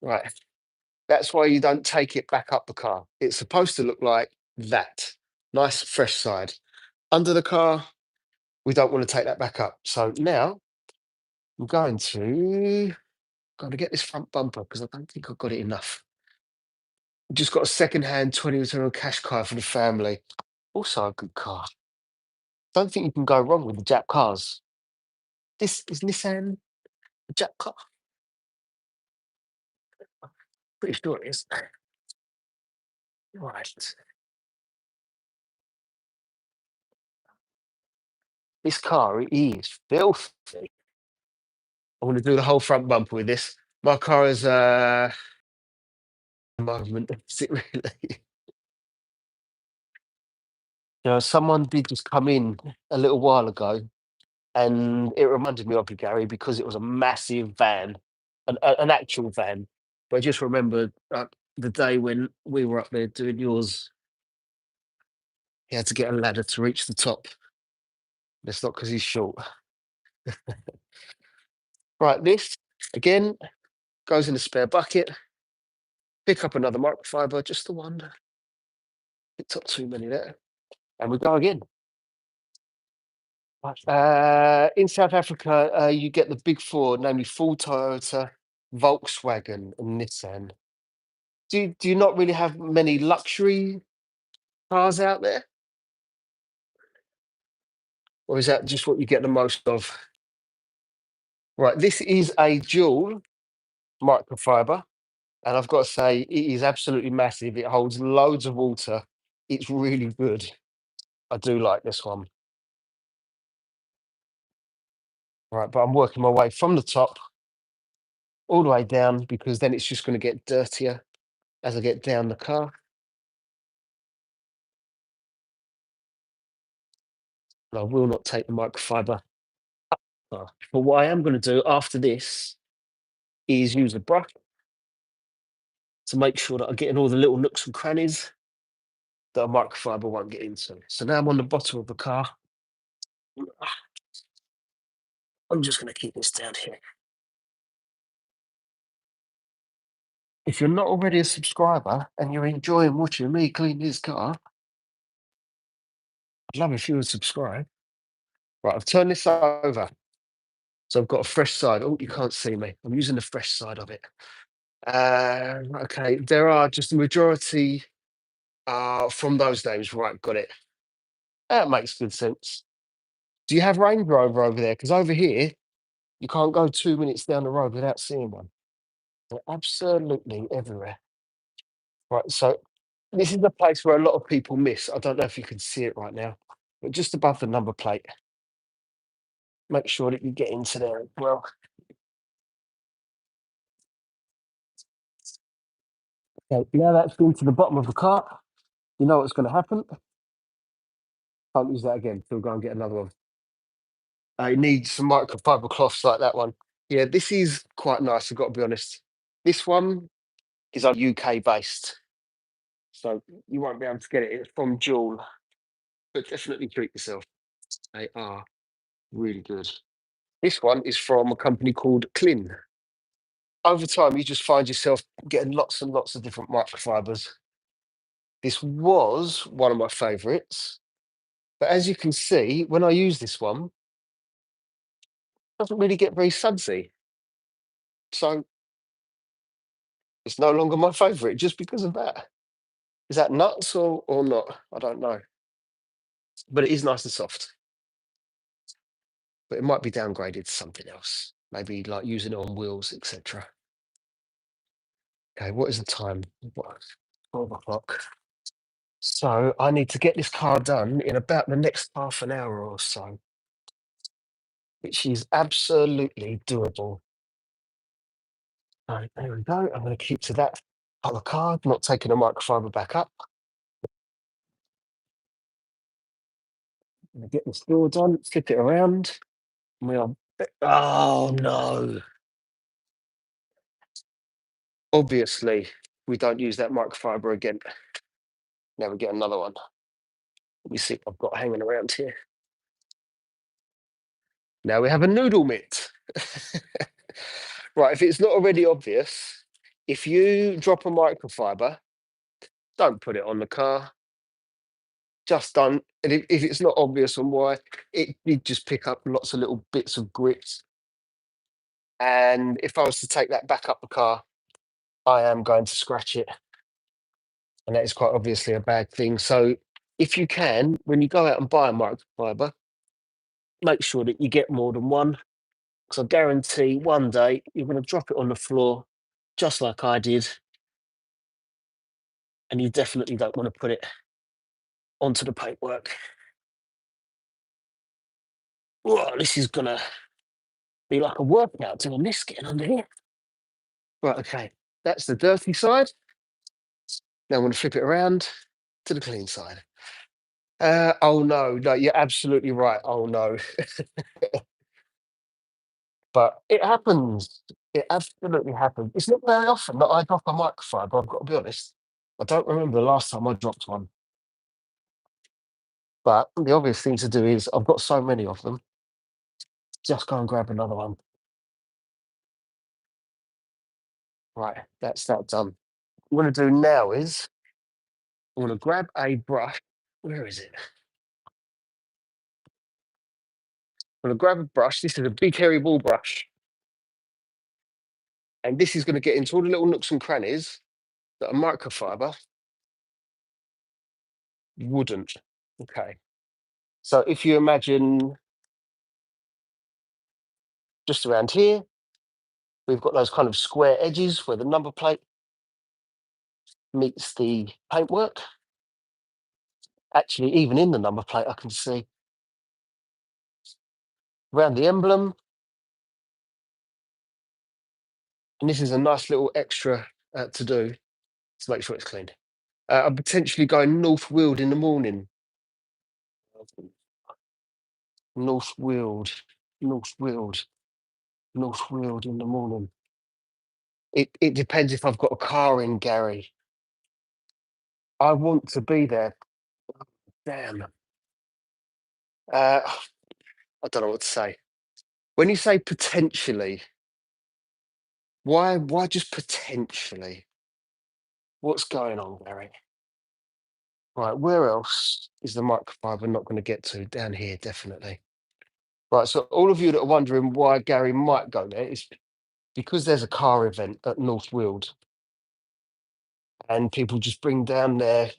Right. That's why you don't take it back up the car. It's supposed to look like that. Nice, fresh side. Under the car, we don't want to take that back up. So now I'm going to get this front bumper because I don't think I've got it enough. Just got a second-hand 20 cash car for the family. Also a good car. Don't think you can go wrong with the Jap cars. This is Nissan a Jap car. Pretty sure it is. Right. This car is filthy. I want to do the whole front bumper with this. My car is moment, is it really? Someone did just come in a little while ago, and it reminded me of you, Gary, because it was a massive van, an actual van. But I just remembered the day when we were up there doing yours, he had to get a ladder to reach the top. That's not because he's short. Right, this again goes in a spare bucket. Pick up another microfiber, just the one. Picked up too many there, and we go again. Right. In South Africa, you get the big four, namely Full Toyota, Volkswagen and Nissan. Do you not really have many luxury cars out there? Or is that just what you get the most of? Right, this is a dual microfiber, and I've got to say, it is absolutely massive. It holds loads of water. It's really good. I do like this one. Right, but I'm working my way from the top all the way down because then it's just going to get dirtier as I get down the car. And I will not take the microfiber off. But what I am going to do after this is use a brush to make sure that I get in all the little nooks and crannies that a microfiber won't get into. So now I'm on the bottom of the car. I'm just going to keep this down here. If you're not already a subscriber and you're enjoying watching me clean this car, I'd love if you would subscribe. Right, I've turned this over. So I've got a fresh side. Oh, you can't see me. I'm using the fresh side of it. Okay, there are just the majority from those names. Right, got it. That makes good sense. Do you have Range Rover over there? Because over here, you can't go 2 minutes down the road without seeing one. They're absolutely everywhere. Right, so this is the place where a lot of people miss. I don't know if you can see it right now, but just above the number plate, make sure that you get into there as well. Okay, now that's been to the bottom of the car. You know what's going to happen. Can't use that again. So we'll go and get another one. It needs some microfiber cloths like that one. Yeah, this is quite nice. I've got to be honest. This one is UK based, so you won't be able to get it. It's from Jewel, but definitely treat yourself. They are really good. This one is from a company called Klin. Over time, you just find yourself getting lots and lots of different microfibers. This was one of my favorites, but as you can see, when I use this one, it doesn't really get very sudsy. So it's no longer my favorite just because of that. Is that nuts or not? I don't know. But it is nice and soft. But it might be downgraded to something else. Maybe like using it on wheels, etc. Okay, what is the time? What, 12 o'clock. So I need to get this car done in about the next half an hour or so, which is absolutely doable. Right, there we go. I'm going to keep to that colour card, not taking the microfiber back up. I'm going to get this door done, flip it around. And we are. Oh no. Obviously, we don't use that microfiber again. Now we get another one. Let me see what I've got hanging around here. Now we have a noodle mitt. Right, if it's not already obvious, if you drop a microfiber, don't put it on the car. Just don't. And if it's not obvious on why, it did just pick up lots of little bits of grit. And if I was to take that back up the car, I am going to scratch it. And that is quite obviously a bad thing. So if you can, when you go out and buy a microfiber, make sure that you get more than one. Because I guarantee one day you're going to drop it on the floor, just like I did. And you definitely don't want to put it onto the paintwork. Oh, this is going to be like a workout doing this, getting under here. Right, okay. That's the dirty side. Now I'm going to flip it around to the clean side. Oh no, you're absolutely right. Oh no. But it happens. It absolutely happens. It's not very often that I drop a microfiber, I've got to be honest. I don't remember the last time I dropped one. But the obvious thing to do is I've got so many of them, just go and grab another one. Right, that's that done. What I'm going to do now is I'm going to grab a brush. Where is it? I'm going to grab a brush. This is a big hairy ball brush. And this is going to get into all the little nooks and crannies that a microfiber wouldn't. Okay. So if you imagine just around here, we've got those kind of square edges where the number plate meets the paintwork. Actually, even in the number plate, I can see around the emblem. And this is a nice little extra to do to make sure it's clean. I'm potentially going North Weald in the morning. North Weald, North Weald, North Weald in the morning. It depends if I've got a car in, Gary. I want to be there. Damn. I don't know what to say. When you say potentially, why just potentially? What's going on, Gary? Right, where else is the microfiber not going to get to? Down here, definitely. Right, so all of you that are wondering why Gary might go there is because there's a car event at North Weald, and people just bring down their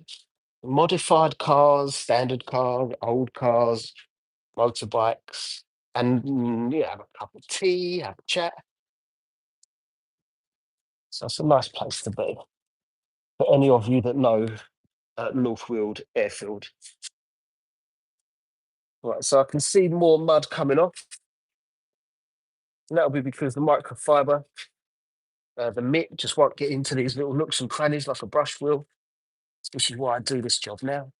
modified cars, standard cars, old cars, motorbikes, and have a cup of tea, have a chat. So it's a nice place to be for any of you that know North Weald Airfield. Right, so I can see more mud coming off. And that'll be because the microfiber, the mitt, just won't get into these little nooks and crannies like a brush will, which is why I do this job now.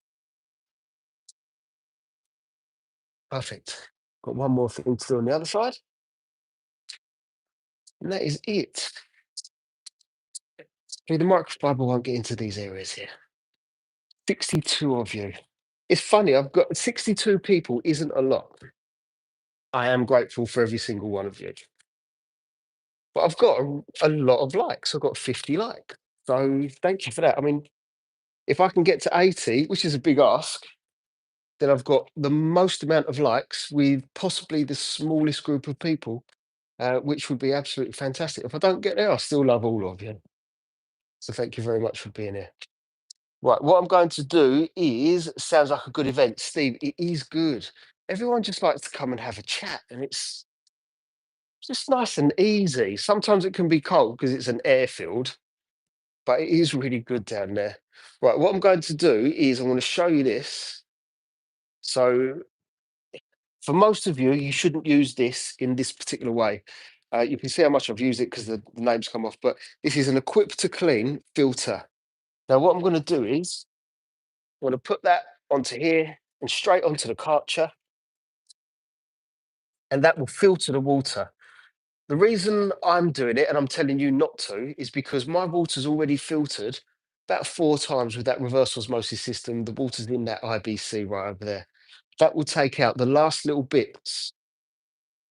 Perfect. Got one more thing to do on the other side. And that is it. Okay, the microfiber won't get into these areas here. 62 of you. It's funny, I've got 62 people isn't a lot. I am grateful for every single one of you. But I've got a lot of likes. I've got 50 likes. So thank you for that. I mean, if I can get to 80, which is a big ask, then I've got the most amount of likes with possibly the smallest group of people, which would be absolutely fantastic. If I don't get there, I still love all of you. So thank you very much for being here. Right, what I'm going to do is, sounds like a good event. Steve, it is good. Everyone just likes to come and have a chat, and it's just nice and easy. Sometimes it can be cold because it's an airfield, but it is really good down there. Right, what I'm going to do is I'm going to show you this. So for most of you, you shouldn't use this in this particular way. You can see how much I've used it because the names come off, but this is an equip to clean filter. Now, what I'm going to do is I'm going to put that onto here and straight onto the Karcher, and that will filter the water. The reason I'm doing it and I'm telling you not to is because my water's already filtered about 4 times with that reverse osmosis system. The water's in that IBC right over there. That will take out the last little bits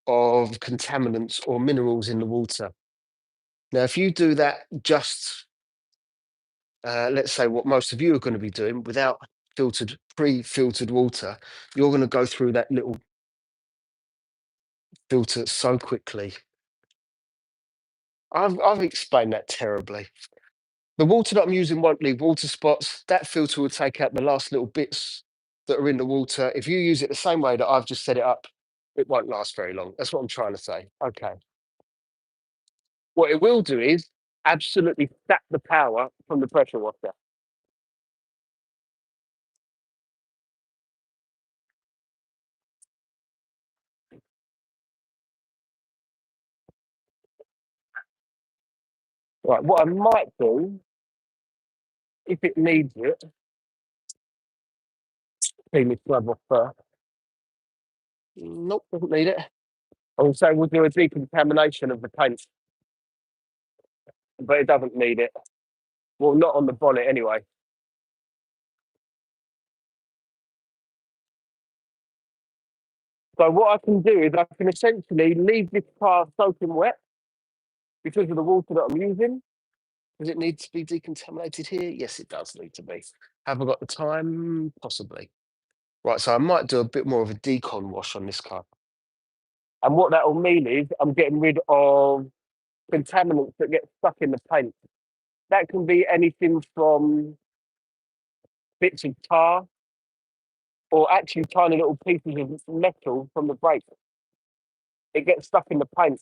of contaminants or minerals in the water. Now, if you do that just, let's say what most of you are going to be doing without pre-filtered water, you're going to go through that little filter so quickly. I've explained that terribly. The water that I'm using won't leave water spots. That filter will take out the last little bits that are in the water. If you use it the same way that I've just set it up, it won't last very long. That's what I'm trying to say. Okay. What it will do is absolutely sap the power from the pressure washer. Right, what I might do, if it needs it, clean this glove off first. Nope, doesn't need it. I will say we'll do a decontamination of the paint, but it doesn't need it. Well, not on the bonnet anyway. So what I can do is I can essentially leave this car soaking wet because of the water that I'm using. Does it need to be decontaminated here? Yes, it does need to be. Have I got the time? Possibly. Right, so I might do a bit more of a decon wash on this car. And what that will mean is I'm getting rid of contaminants that get stuck in the paint. That can be anything from bits of tar or actually tiny little pieces of metal from the brake. It gets stuck in the paint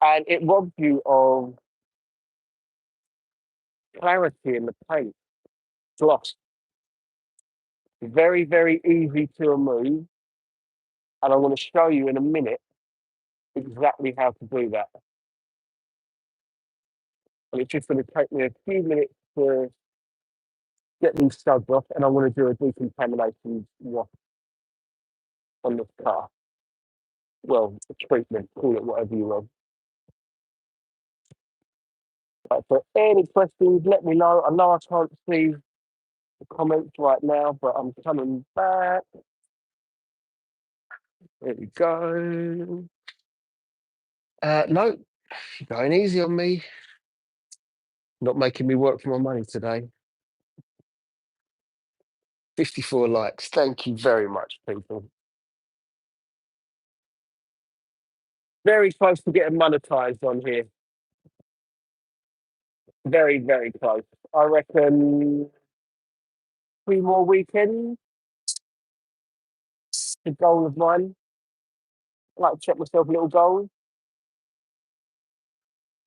and it robs you of clarity in the paint. Gloss. Very, very easy to remove. And I'm going to show you in a minute exactly how to do that. And it's just going to take me a few minutes to get these studs off, and I'm going to do a decontamination wash on this car. Well, a treatment, call it whatever you want. Right, so any questions, let me know. I know I can't see the comments right now, but I'm coming back. There we go. No, you're going easy on me. Not making me work for my money today. 54 likes. Thank you very much, people. Very close to getting monetized on here. Very, very close. I reckon 3 more weekends. The goal of mine. I like to set myself a little goal.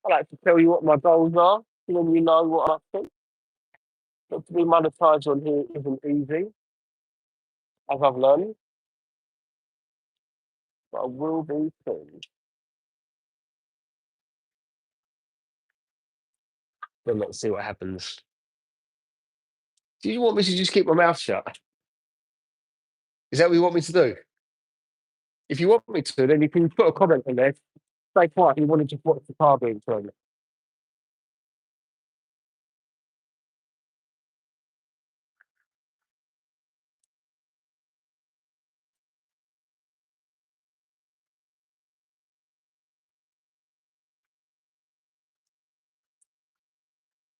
I like to tell you what my goals are, and then you know what I'm up to. But to be monetized on here isn't easy, as I've learned. But I will be soon. Then let's see what happens. Do you want me to just keep my mouth shut? Is that what you want me to do? If you want me to, then you can put a comment in there. Say quiet. You want to just watch the car being thrown.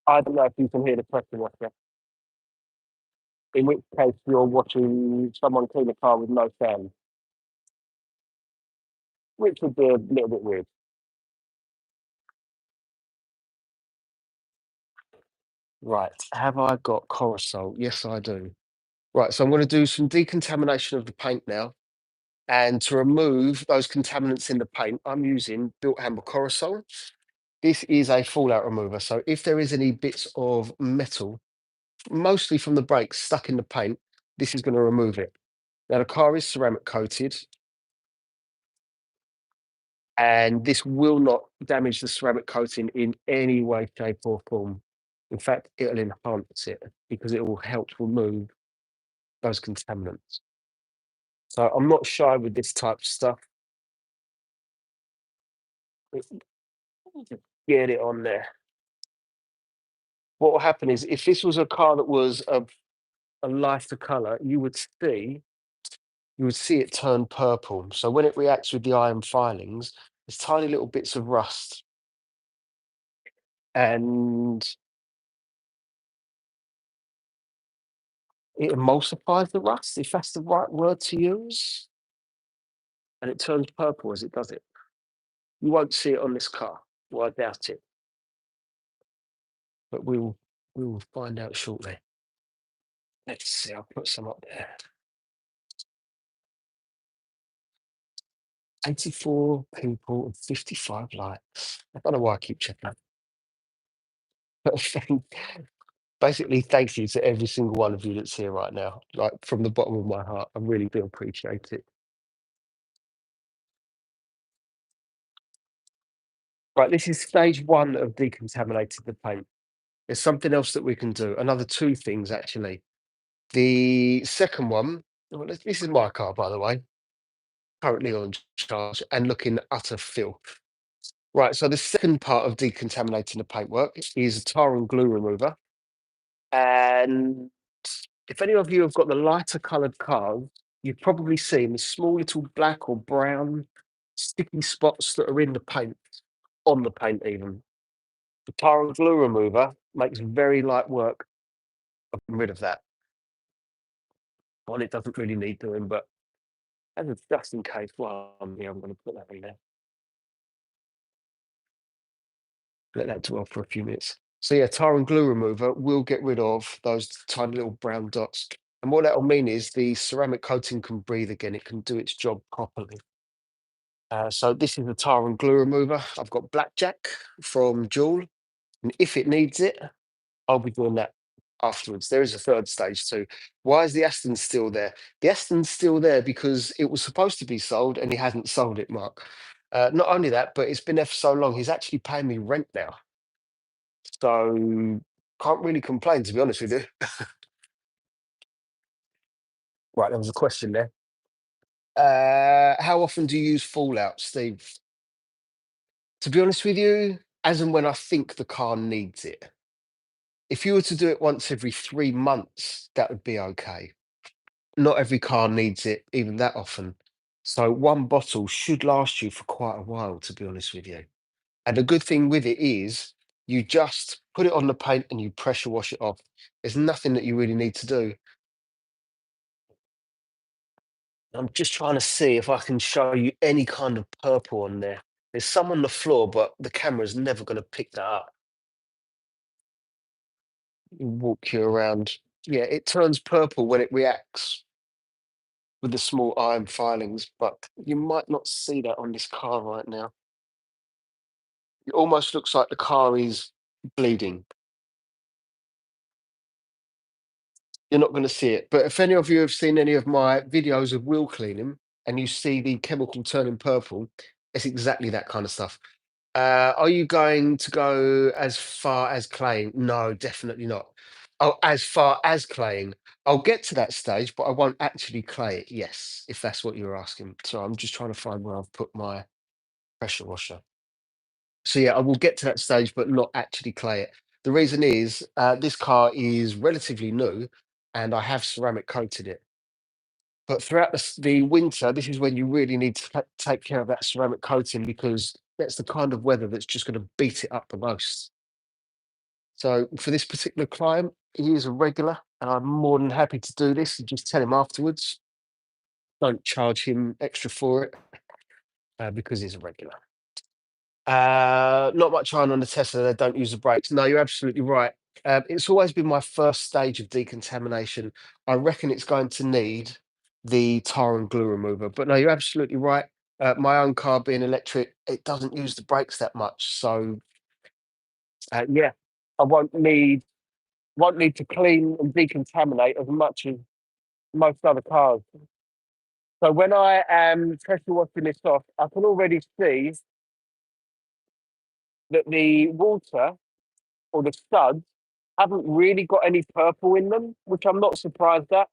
I don't know if you can hear the pressure washer. In which case, you're watching someone clean a car with no sound, which would be a little bit weird. Right. Have I got Corosol? Yes, I do. Right. So I'm going to do some decontamination of the paint now. And to remove those contaminants in the paint, I'm using Built Hammer Corosol. This is a fallout remover. So if there is any bits of metal, mostly from the brakes, stuck in the paint, this is going to remove it. Now, the car is ceramic coated, and this will not damage the ceramic coating in any way, shape, or form. In fact, it'll enhance it because it will help remove those contaminants. So I'm not shy with this type of stuff. Get it on there. What will happen is if this was a car that was a lighter color, you would see it turn purple. So when it reacts with the iron filings, there's tiny little bits of rust, and it emulsifies the rust, if that's the right word to use, and it turns purple as it does it. You won't see it on this car. Well, I doubt it, but we will find out shortly. Let's see. I'll put some up there. 84 people and 55 likes. I don't know why I keep checking. Basically, thank you to every single one of you that's here right now. Like from the bottom of my heart, I really do appreciate it. Right, this is stage one of decontaminating the paint. There's something else that we can do. Another two things actually. The second one, well, this is my car, by the way, currently on charge and looking utter filth. Right, so the second part of decontaminating the paintwork is tar and glue remover. And if any of you have got the lighter coloured cars, you've probably seen the small little black or brown sticky spots that are in the paint, on the paint even. The tar and glue remover makes very light work of getting rid of that. Well, it doesn't really need doing, but just in case while I'm here, I'm going to put that in there. Let that dwell for a few minutes. So yeah, tar and glue remover will get rid of those tiny little brown dots. And what that'll mean is the ceramic coating can breathe again. It can do its job properly. So this is the tar and glue remover. I've got Blackjack from Jewel, and if it needs it, I'll be doing that afterwards. There is a third stage too. Why is the Aston still there? The Aston's still there because it was supposed to be sold and he hasn't sold it, Mark. Not only that, but it's been there for so long, he's actually paying me rent now. So can't really complain, to be honest with you. Right, there was a question there. How often do you use Fallout, Steve? To be honest with you, as and when I think the car needs it. If you were to do it once every 3 months, that would be okay. Not every car needs it even that often. So one bottle should last you for quite a while, to be honest with you. And the good thing with it is you just put it on the paint and you pressure wash it off. There's nothing that you really need to do. I'm just trying to see if I can show you any kind of purple on there. There's some on the floor, but the camera's never going to pick that up. Walk you around. Yeah, it turns purple when it reacts with the small iron filings, but you might not see that on this car right now. It almost looks like the car is bleeding. You're not going to see it. But if any of you have seen any of my videos of wheel cleaning and you see the chemical turning purple, it's exactly that kind of stuff. Are you going to go as far as claying? No, definitely not. Oh, as far as claying. I'll get to that stage, but I won't actually clay it. Yes, if that's what you're asking. So I'm just trying to find where I've put my pressure washer. So yeah, I will get to that stage, but not actually clay it. The reason is this car is relatively new, and I have ceramic coated it. But throughout the winter, this is when you really need to take care of that ceramic coating because that's the kind of weather that's just going to beat it up the most. So for this particular client, he is a regular, and I'm more than happy to do this and just tell him afterwards. Don't charge him extra for it because he's a regular. Not much iron on the Tesla. They don't use the brakes. No, you're absolutely right. It's always been my first stage of decontamination. I reckon it's going to need the tar and glue remover. But no, you're absolutely right. My own car being electric, it doesn't use the brakes that much. So yeah, I won't need to clean and decontaminate as much as most other cars. So when I am pressure washing this off, I can already see that the water or the studs haven't really got any purple in them, which I'm not surprised at.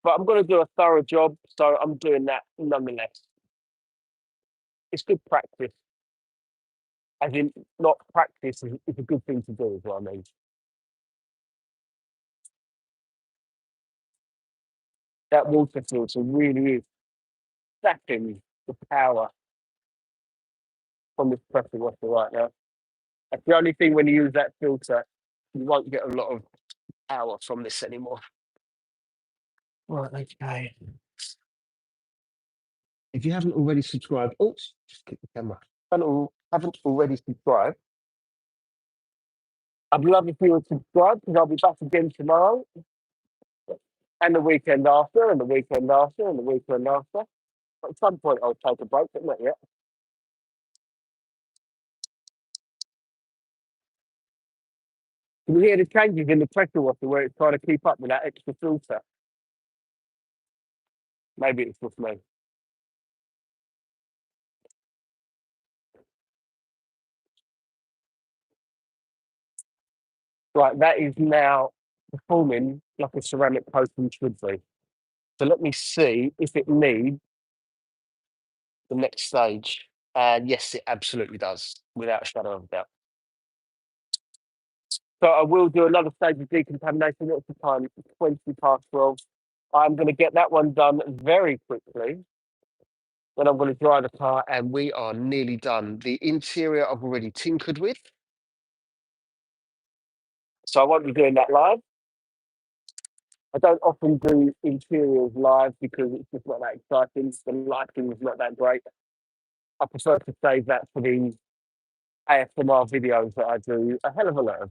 But I'm going to do a thorough job, so I'm doing that nonetheless. It's good practice, as in not practice is a good thing to do, is what I mean. That water filter really is sapping the power from this pressure washer right now. That's the only thing when you use that filter, you won't get a lot of power from this anymore. Right, okay. If you haven't already subscribed, oops, just click the camera. Haven't already subscribed, I'd love if you would subscribe because I'll be back again tomorrow and the weekend after and the weekend after and the weekend after. At some point I'll take a break, but not yet. Can you hear the changes in the pressure washer where it's trying to keep up with that extra filter? Maybe it's just me. Right, that is now performing like a ceramic coating should be. So let me see if it needs the next stage. And yes, it absolutely does, without a shadow of a doubt. So I will do another stage of decontamination. What's the time? It's 20 past 12. I'm going to get that one done very quickly. Then I'm going to dry the car and we are nearly done. The interior I've already tinkered with. So I won't be doing that live. I don't often do interiors live because it's just not that exciting. The lighting is not that great. I prefer to save that for the ASMR videos that I do a hell of a lot of.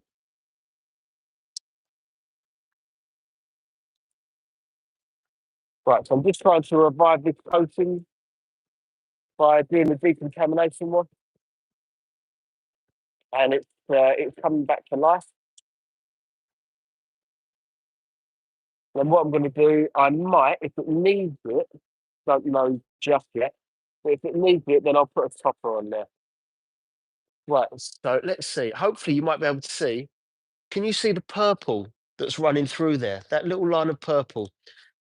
Right, so I'm just trying to revive this coating by doing the decontamination wash, and it's coming back to life. And what I'm going to do, I might, if it needs it, don't know just yet, but if it needs it, then I'll put a topper on there. Right, so let's see. Hopefully, you might be able to see. Can you see the purple that's running through there? That little line of purple.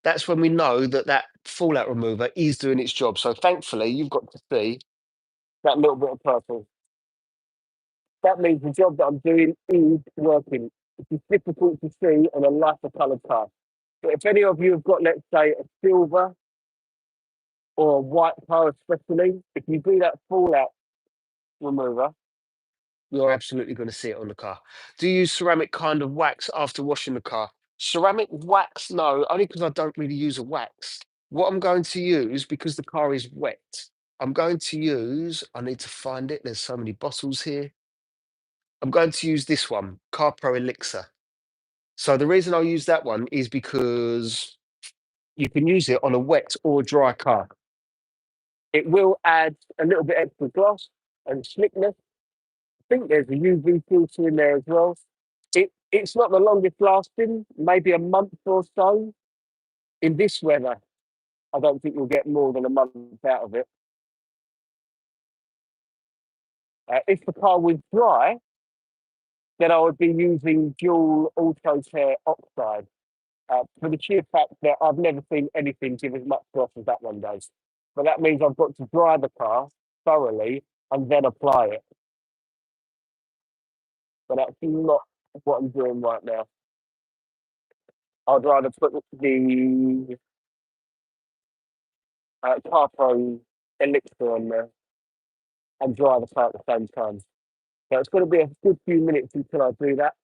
That's when we know that that fallout remover is doing its job. So thankfully, you've got to see that little bit of purple. That means the job that I'm doing is working. It's difficult to see on a lighter coloured car. But if any of you have got, let's say, a silver or a white car, especially, if you do that fallout remover, you're absolutely going to see it on the car. Do you use ceramic kind of wax after washing the car? Ceramic wax, no, only because I don't really use a wax. What I'm going to use, because the car is wet, I'm going to use, I need to find it. There's so many bottles here. I'm going to use this one, Car Pro Elixir. So the reason I'll use that one is because you can use it on a wet or dry car. It will add a little bit extra gloss and slickness. I think there's a UV filter in there as well. It's not the longest lasting, maybe a month or so. In this weather, I don't think you'll get more than a month out of it. If the car was dry, then I would be using dual auto care oxide. For the sheer fact that I've never seen anything give as much gloss as that one does. But that means I've got to dry the car thoroughly and then apply it. But that's not what I'm doing right now. I'd rather put the Carpro elixir on there and dry the car at the same time. So it's going to be a good few minutes until I do that.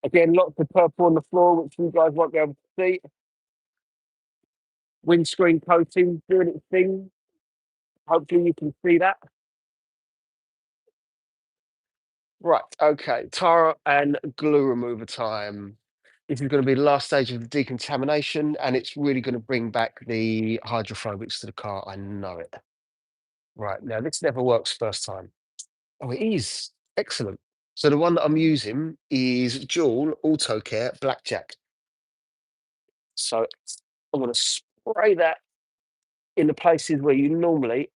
Again, lots of purple on the floor, which you guys won't be able to see. Windscreen coating doing its thing. Hopefully you can see that. Right, okay. Tire and glue remover time. This is going to be the last stage of the decontamination, and it's really going to bring back the hydrophobics to the car. I know it. Right, now this never works first time. Oh, it is. Excellent. So the one that I'm using is Dual Auto Care Blackjack. So I'm going to spray that in the places where you normally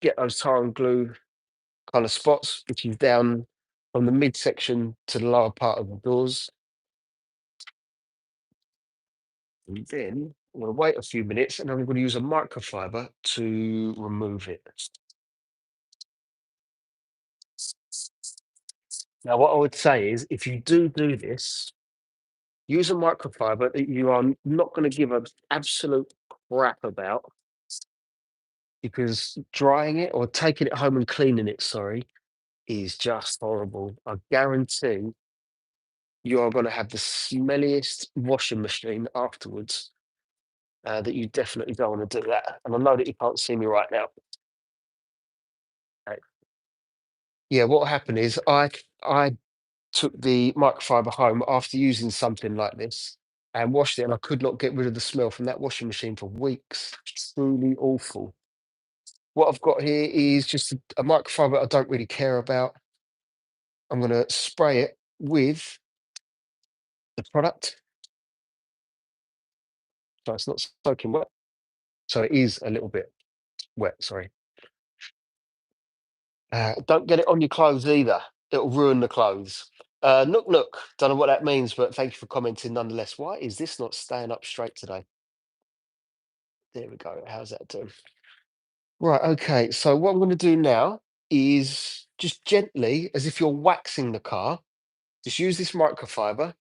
get those tar and glue kind of spots, which is down from the midsection to the lower part of the doors. And then I'm going to wait a few minutes and I'm going to use a microfiber to remove it. Now, what I would say is if you do this, use a microfiber that you are not going to give an absolute crap about because drying it or taking it home and cleaning it, sorry, is just horrible. I guarantee you are going to have the smelliest washing machine afterwards. That you definitely don't want to do that. And I know that you can't see me right now. Okay. Yeah, what happened is I took the microfiber home after using something like this and washed it, and I could not get rid of the smell from that washing machine for weeks. Truly awful. What I've got here is just a microfiber I don't really care about. I'm going to spray it with the product. So it's not soaking wet. So it is a little bit wet, sorry. Don't get it on your clothes either. It'll ruin the clothes. Nook Nook, don't know what that means, but thank you for commenting nonetheless. Why is this not staying up straight today? There we go. How's that doing? Right, okay. So what I'm going to do now is just gently, as if you're waxing the car, just use this microfiber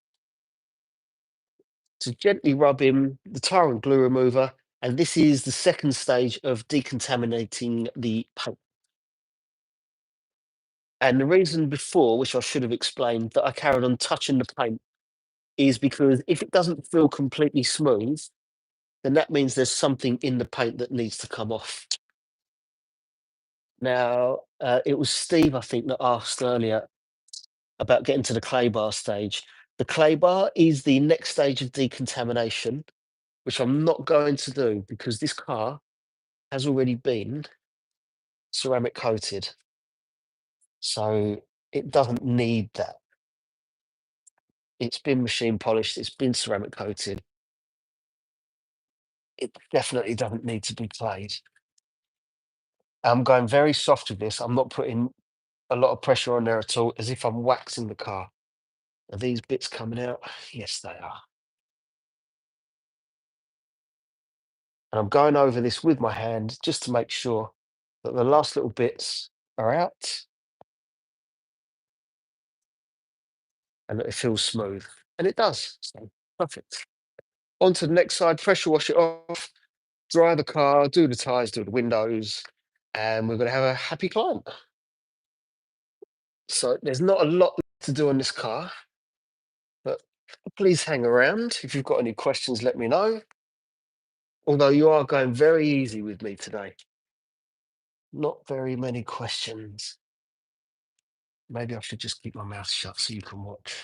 to gently rub in the tar and glue remover. And this is the second stage of decontaminating the paint. And the reason before, which I should have explained, that I carried on touching the paint is because if it doesn't feel completely smooth, then that means there's something in the paint that needs to come off. Now, it was Steve, I think, that asked earlier about getting to the clay bar stage. The clay bar is the next stage of decontamination, which I'm not going to do because this car has already been ceramic coated. So it doesn't need that. It's been machine polished, it's been ceramic coated. It definitely doesn't need to be clayed. I'm going very soft with this. I'm not putting a lot of pressure on there at all, as if I'm waxing the car. Are these bits coming out? Yes, they are. And I'm going over this with my hand just to make sure that the last little bits are out and that it feels smooth. And it does. So perfect. On to the next side, pressure wash it off, dry the car, do the tyres, do the windows, and we're going to have a happy client. So there's not a lot to do on this car, but please hang around. If you've got any questions, let me know. Although you are going very easy with me today. Not very many questions. Maybe I should just keep my mouth shut so you can watch.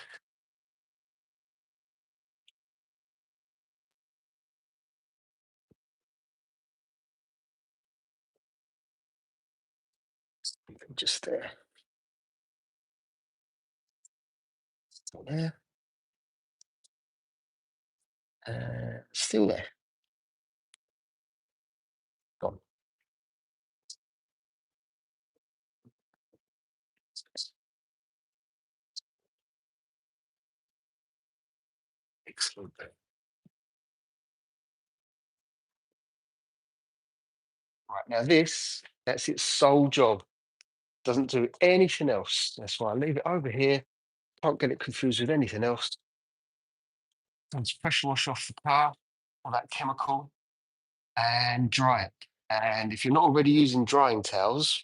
Just there. Still there. Still there. Gone. Excellent. Right, now that's its sole job. Doesn't do anything else. That's why I leave it over here. Can't get it confused with anything else. Let's pressure wash off the car, all that chemical, and dry it. And if you're not already using drying towels,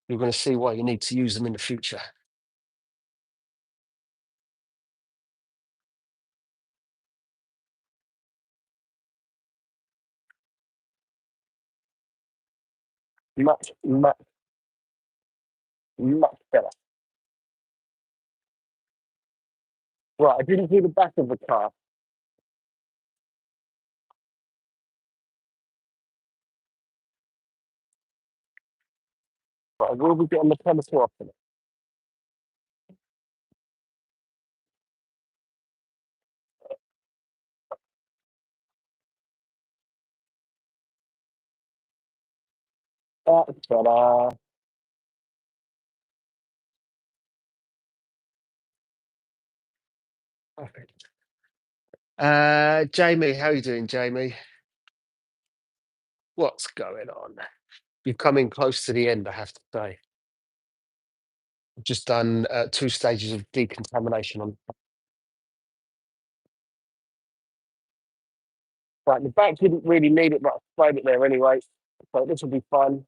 you're going to see why you need to use them in the future. Much, much, much better. Right, I didn't do the back of the car. But I will be getting the chemical off of it. That's better. Perfect. Jamie, how are you doing, Jamie? What's going on? You've come in close to the end, I have to say. I've just done 2 stages of decontamination on. Right, the back didn't really need it, but I sprayed it there anyway. So this will be fun.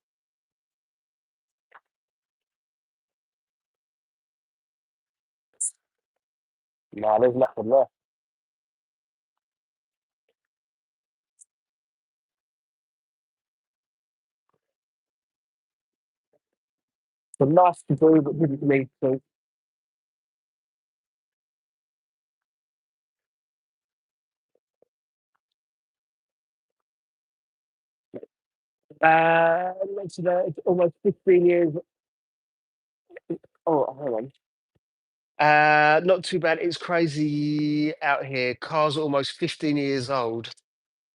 Nah, there's nothing there. So nice to do, but didn't need to. It's almost 15 years. Oh, hang on. Not too bad. It's crazy out here. Cars are almost 15 years old,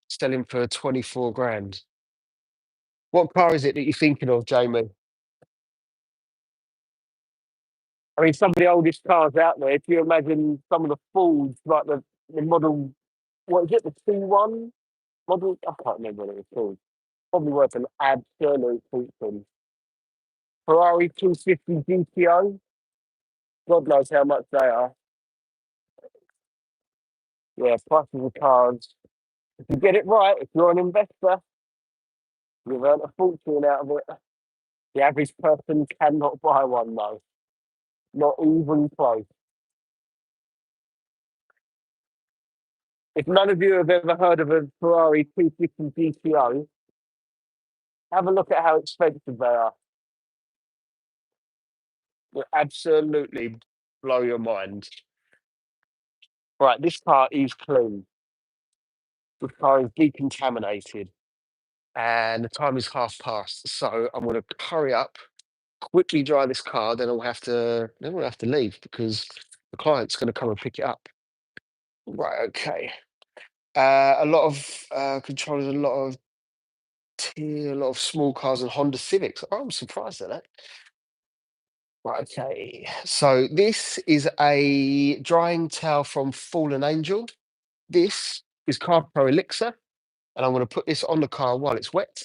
selling for 24 grand. What car is it that you're thinking of, Jamie? I mean, some of the oldest cars out there. If you imagine some of the Fords, like the model, what is it, the C1 model? I can't remember what it was called. Probably worth an absolute fortune. Ferrari 250 GTO. God knows how much they are. Yeah, prices of cars. If you get it right, if you're an investor, you've earned a fortune out of it. The average person cannot buy one though, not even close. If none of you have ever heard of a Ferrari 250 GTO, Have a look at how expensive they are. Will absolutely blow your mind. Right, this car is clean. The car is decontaminated, and the time is half past. So I'm going to hurry up, quickly dry this car. Then we'll have to leave because the client's going to come and pick it up. Right, okay. A lot of controllers, a lot of small cars and Honda Civics. Oh, I'm surprised at that. Right, okay. So this is a drying towel from Fallen Angel. This is Car Pro Elixir, and I'm going to put this on the car while it's wet.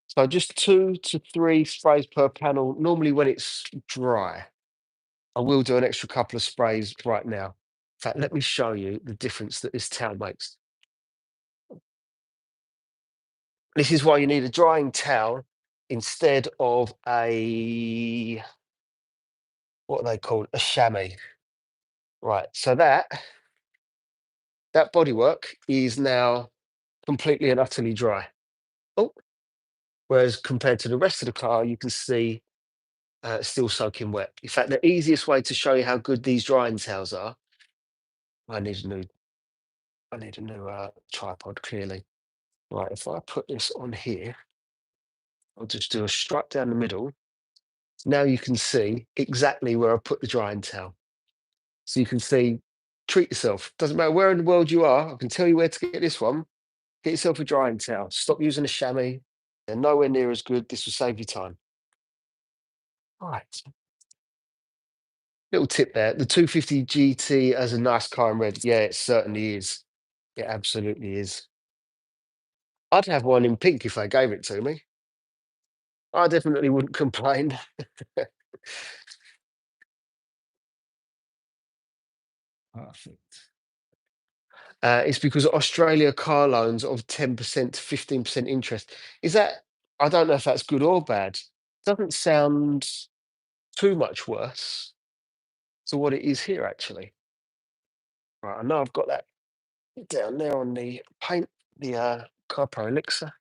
So just 2 to 3 sprays per panel, normally when it's dry. I will do an extra couple of sprays right now. In fact, let me show you the difference that this towel makes. This is why you need a drying towel instead of what are they called? A chamois. Right. So that bodywork is now completely and utterly dry. Oh, whereas compared to the rest of the car, you can see it's still soaking wet. In fact, the easiest way to show you how good these drying towels are, I need a new, I need a new tripod. Clearly, right. If I put this on here, I'll just do a stripe down the middle. Now you can see exactly where I put the drying towel. So you can see, treat yourself. Doesn't matter where in the world you are. I can tell you where to get this one. Get yourself a drying towel. Stop using a chamois. They're nowhere near as good. This will save you time. All right. Little tip there. The 250 GT as a nice car in red. Yeah, it certainly is. It absolutely is. I'd have one in pink if they gave it to me. I definitely wouldn't complain. Perfect. It's because Australia car loans of 10% to 15% interest. Is that, I don't know if that's good or bad. Doesn't sound too much worse to what it is here, actually. Right, I know I've got that down there on the paint, the Car Pro Elixir.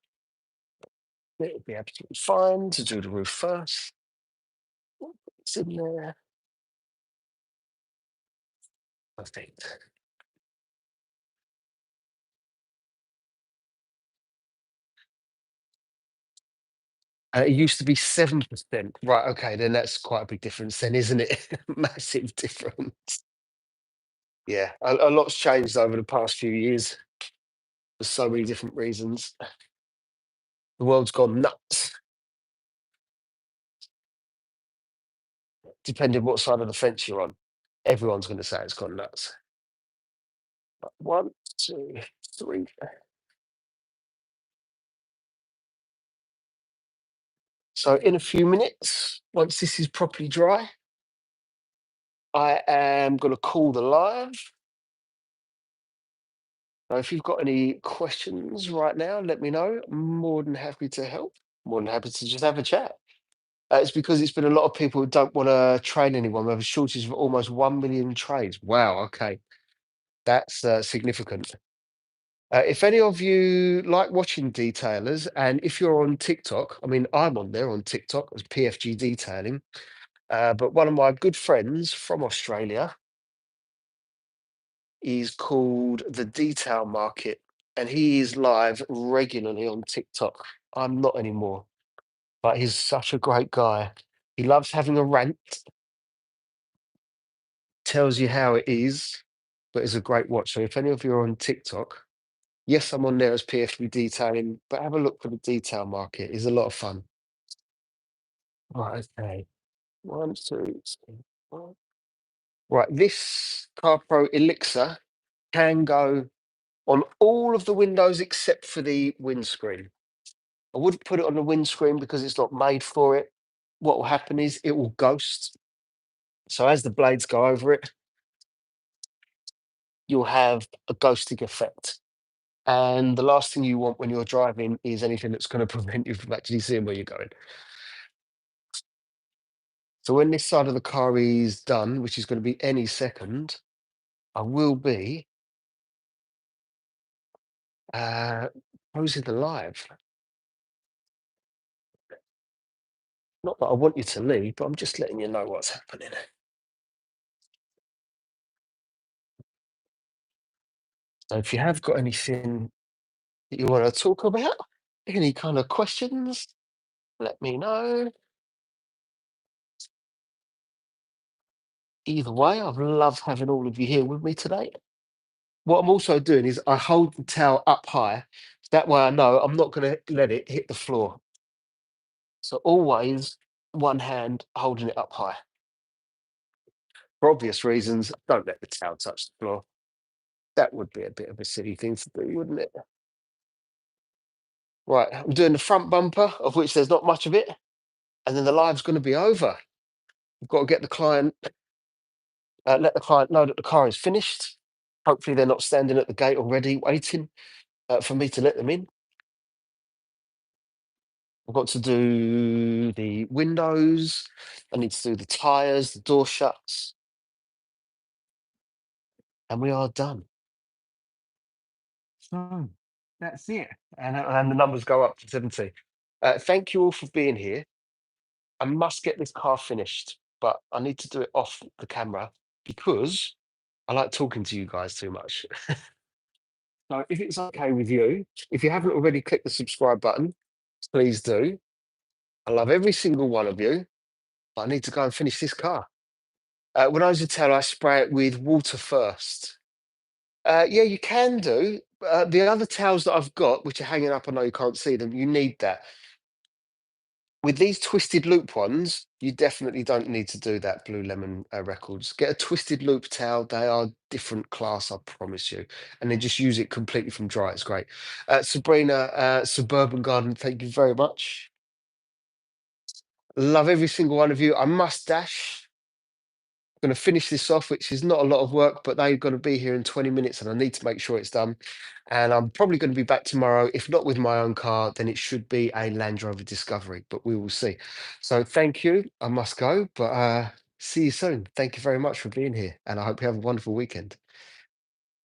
It'll be absolutely fine to do the roof first. It's in there. Perfect. It used to be 7%. Right, okay, then that's quite a big difference then, isn't it? Massive difference. Yeah, a lot's changed over the past few years for so many different reasons. The world's gone nuts, depending what side of the fence you're on. Everyone's going to say it's gone nuts. Right, 1, 2, 3. So in a few minutes, once this is properly dry, I am going to call the live. Now, if you've got any questions right now, let me know. I'm more than happy to help. More than happy to just have a chat. It's because it's been a lot of people who don't want to train anyone. We have a shortage of almost 1 million trades. Wow. Okay. That's significant. If any of you like watching detailers, and if you're on TikTok, I mean, I'm on there on TikTok as PFG Detailing, but one of my good friends from Australia is called The Detail Market, and he is live regularly on TikTok. I'm not anymore, but he's such a great guy. He loves having a rant, tells you how it is, but is a great watch. So if any of you are on TikTok, yes, I'm on there as PFB Detailing, but have a look for The Detail Market. It's a lot of fun. Right, okay. 1, 2, 3, 4. Right, this Car Pro Elixir can go on all of the windows except for the windscreen. I wouldn't put it on the windscreen because it's not made for it. What will happen is it will ghost. So as the blades go over it, you'll have a ghosting effect. And the last thing you want when you're driving is anything that's going to prevent you from actually seeing where you're going. So when this side of the car is done, which is going to be any second, I will be uh, closing the live. Not that I want you to leave, but I'm just letting you know what's happening. So if you have got anything that you want to talk about, any kind of questions, let me know. Either way, I've loved having all of you here with me today. What I'm also doing is I hold the towel up high. That way I know I'm not going to let it hit the floor. So always one hand holding it up high. For obvious reasons, don't let the towel touch the floor. That would be a bit of a silly thing to do, wouldn't it? Right, I'm doing the front bumper, of which there's not much of it, and then the live's going to be over. We've got to get the client, let the client know that the car is finished. Hopefully, they're not standing at the gate already waiting for me to let them in. I've got to do the windows. I need to do the tyres, the door shuts, and we are done. So that's it. And the numbers go up to 70. Thank you all for being here. I must get this car finished, but I need to do it off the camera because I like talking to you guys too much. So if it's okay with you, if you haven't already clicked the subscribe button, please do. I love every single one of you. But I need to go and finish this car. When I was a tailor, I spray it with water first. Yeah, you can do. The other towels that I've got, which are hanging up, I know you can't see them, you need that. With these twisted loop ones, you definitely don't need to do that, Blue Lemon Records. Get a twisted loop towel. They are different class, I promise you. And then just use it completely from dry. It's great. Sabrina, Suburban Garden, thank you very much. Love every single one of you. I must dash. Going to finish this off, which is not a lot of work, but they've got to be here in 20 minutes and I need to make sure it's done. And I'm probably going to be back tomorrow. If not with my own car, then it should be a Land Rover Discovery, but we will see. So thank you. I must go, but see you soon. Thank you very much for being here. And I hope you have a wonderful weekend.